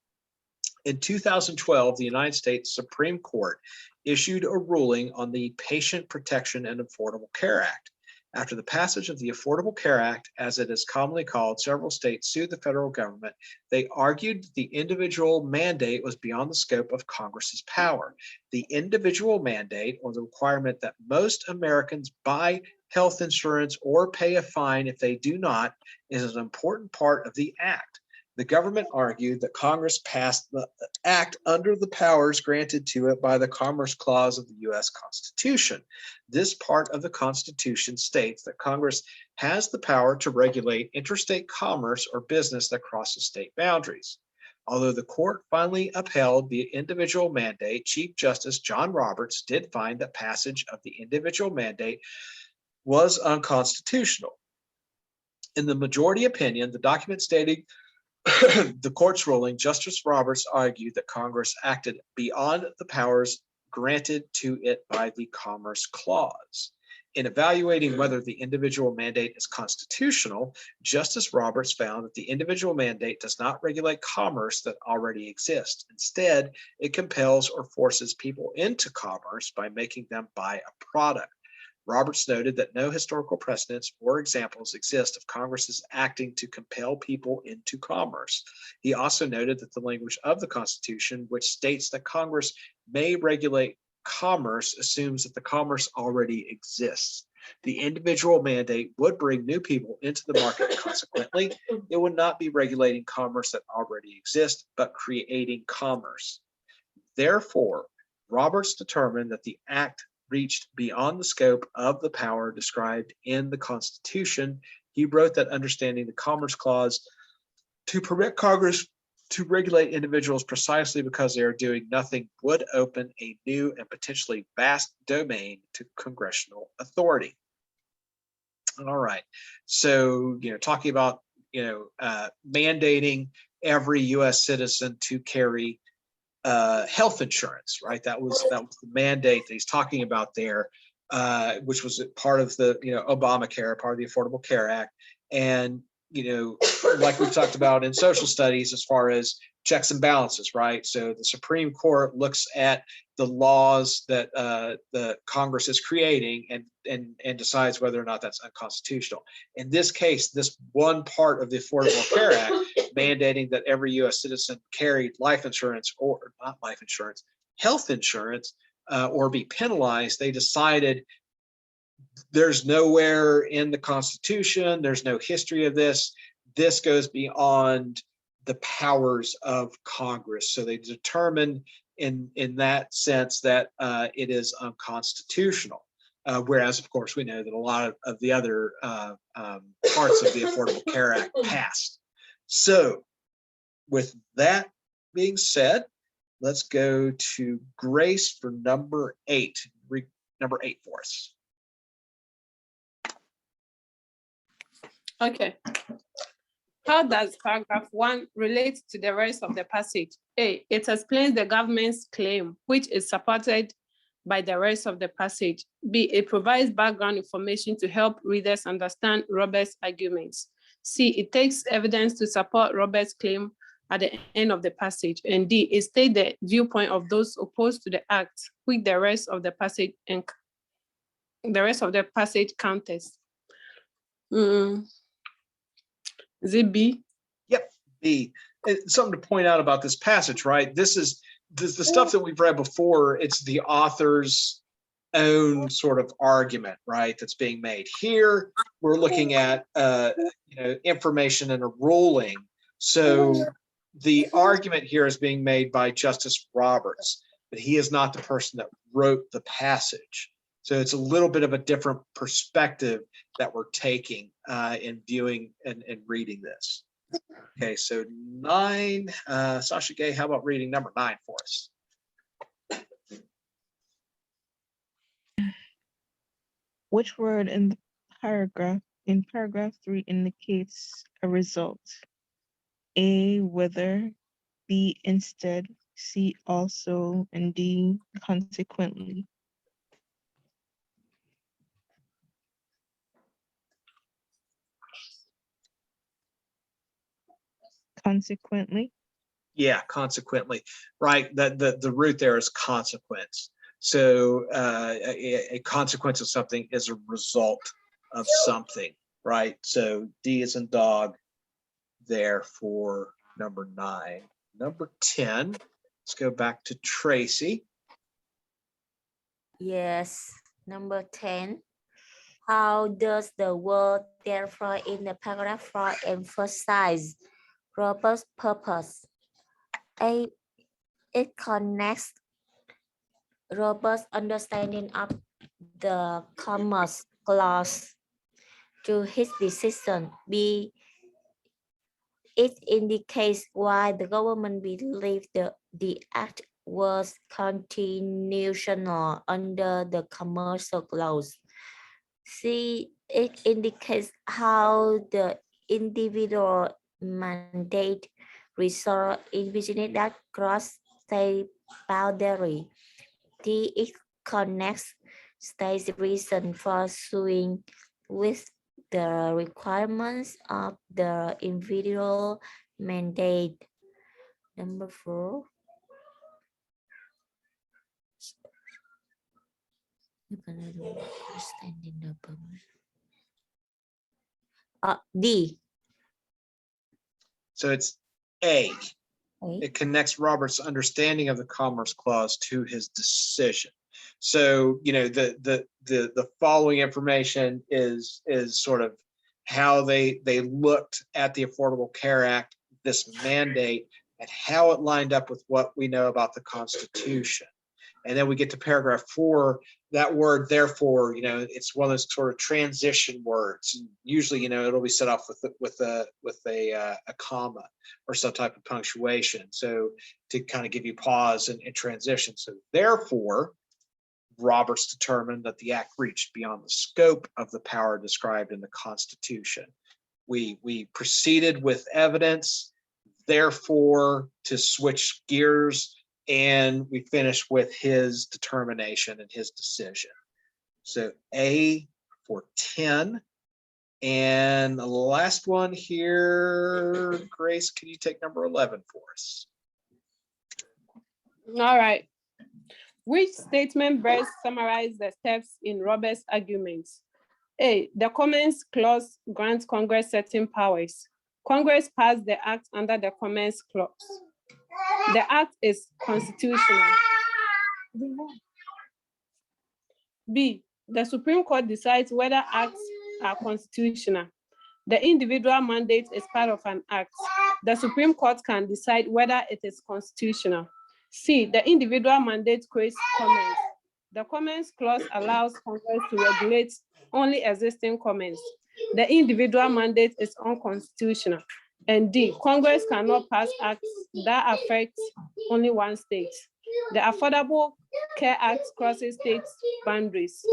S1: In 2012, the United States Supreme Court issued a ruling on the Patient Protection and Affordable Care Act. After the passage of the Affordable Care Act, as it is commonly called, several states sued the federal government. They argued the individual mandate was beyond the scope of Congress's power. The individual mandate, or the requirement that most Americans buy health insurance or pay a fine if they do not, is an important part of the act. The government argued that Congress passed the act under the powers granted to it by the Commerce Clause of the U.S. Constitution. This part of the Constitution states that Congress has the power to regulate interstate commerce or business that crosses state boundaries. Although the court finally upheld the individual mandate, Chief Justice John Roberts did find that passage of the individual mandate was unconstitutional. In the majority opinion, the document stating the court's ruling, Justice Roberts argued that Congress acted beyond the powers granted to it by the Commerce Clause. In evaluating whether the individual mandate is constitutional, Justice Roberts found that the individual mandate does not regulate commerce that already exists. Instead, it compels or forces people into commerce by making them buy a product. Roberts noted that no historical precedents or examples exist of Congress's acting to compel people into commerce. He also noted that the language of the Constitution, which states that Congress may regulate commerce, assumes that the commerce already exists. The individual mandate would bring new people into the market, and consequently, it would not be regulating commerce that already exists, but creating commerce. Therefore, Roberts determined that the act reached beyond the scope of the power described in the Constitution. He wrote that understanding the Commerce Clause to permit Congress to regulate individuals precisely because they are doing nothing would open a new and potentially vast domain to congressional authority. All right, so talking about mandating every U.S. citizen to carry health insurance, right? That was the mandate that he's talking about there, which was part of the Obamacare, part of the Affordable Care Act, and like we've talked about in social studies, as far as checks and balances, right? So the Supreme Court looks at the laws that the Congress is creating and decides whether or not that's unconstitutional. In this case, this one part of the Affordable Care Act mandating that every U.S. citizen carry life insurance, or not life insurance, health insurance, or be penalized, they decided there's nowhere in the Constitution, there's no history of this. This goes beyond the powers of Congress. So they determined in that sense that it is unconstitutional. Whereas, of course, we know that a lot of the other parts of the Affordable Care Act passed. So with that being said, let's go to Grace for number 8. Read number 8 for us.
S4: Okay. How does paragraph 1 relate to the rest of the passage? A, it explains the government's claim, which is supported by the rest of the passage. B, it provides background information to help readers understand Roberts' arguments. C, it takes evidence to support Roberts' claim at the end of the passage. And D, it states the viewpoint of those opposed to the act, which the rest of the passage counters. Is it B?
S1: Yep, B. Something to point out about this passage, right? This is the stuff that we've read before. It's the author's own sort of argument, right, that's being made. Here, we're looking at information in a ruling. So the argument here is being made by Justice Roberts, but he is not the person that wrote the passage. So it's a little bit of a different perspective that we're taking in viewing and reading this. Okay, so 9, Sasha Gay, how about reading number 9 for us?
S7: Which word in the paragraph 3 indicates a result? A, whether, B, instead, C, also, and D, consequently. Consequently.
S1: Yeah, consequently, right? The root there is consequence. So a consequence of something is a result of something, right? So D is in dog there for number 9. Number 10, let's go back to Tracy.
S5: Yes. Number 10. How does the word therefore in the paragraph 4 emphasize Robert's purpose? A. It connects Robert's understanding of the commerce clause to his decision. B. It indicates why the government believed the act was constitutional under the commercial clause. C. It indicates how the individual mandate result in business that cross state boundary. D. It connects state's reason for suing with the requirements of the individual mandate. Number 4. D.
S1: So it's A.
S5: Okay.
S1: It connects Robert's understanding of the Commerce Clause to his decision. So, you know, the following information is sort of how they looked at the Affordable Care Act, this mandate, and how it lined up with what we know about the Constitution. And then we get to paragraph 4, that word therefore, you know, it's one of those sort of transition words. Usually, you know, it'll be set off with a comma or some type of punctuation. So to kind of give you pause and transition. So therefore, Roberts determined that the act reached beyond the scope of the power described in the Constitution. We proceeded with evidence, therefore, to switch gears, and we finish with his determination and his decision. So A for 10. And the last one here, Grace, can you take number 11 for us?
S4: All right. Which statement best summarizes the steps in Robert's arguments? A. The Commons Clause grants Congress certain powers. Congress passed the act under the Commons Clause. The act is constitutional. B. The Supreme Court decides whether acts are constitutional. The individual mandate is part of an act. The Supreme Court can decide whether it is constitutional. C. The individual mandate creates commons. The Commons Clause allows Congress to regulate only existing commons. The individual mandate is unconstitutional. And D. Congress cannot pass acts that affect only one state. The Affordable Care Act crosses state boundaries.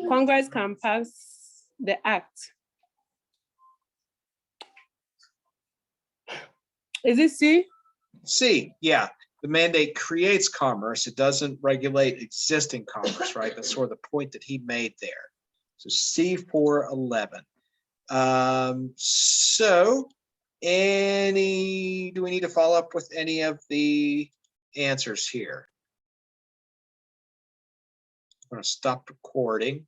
S4: Congress can pass the act. Is it C?
S1: C, yeah. The mandate creates commerce. It doesn't regulate existing commerce, right? That's sort of the point that he made there. So C for 11. So do we need to follow up with any of the answers here? I'm going to stop recording.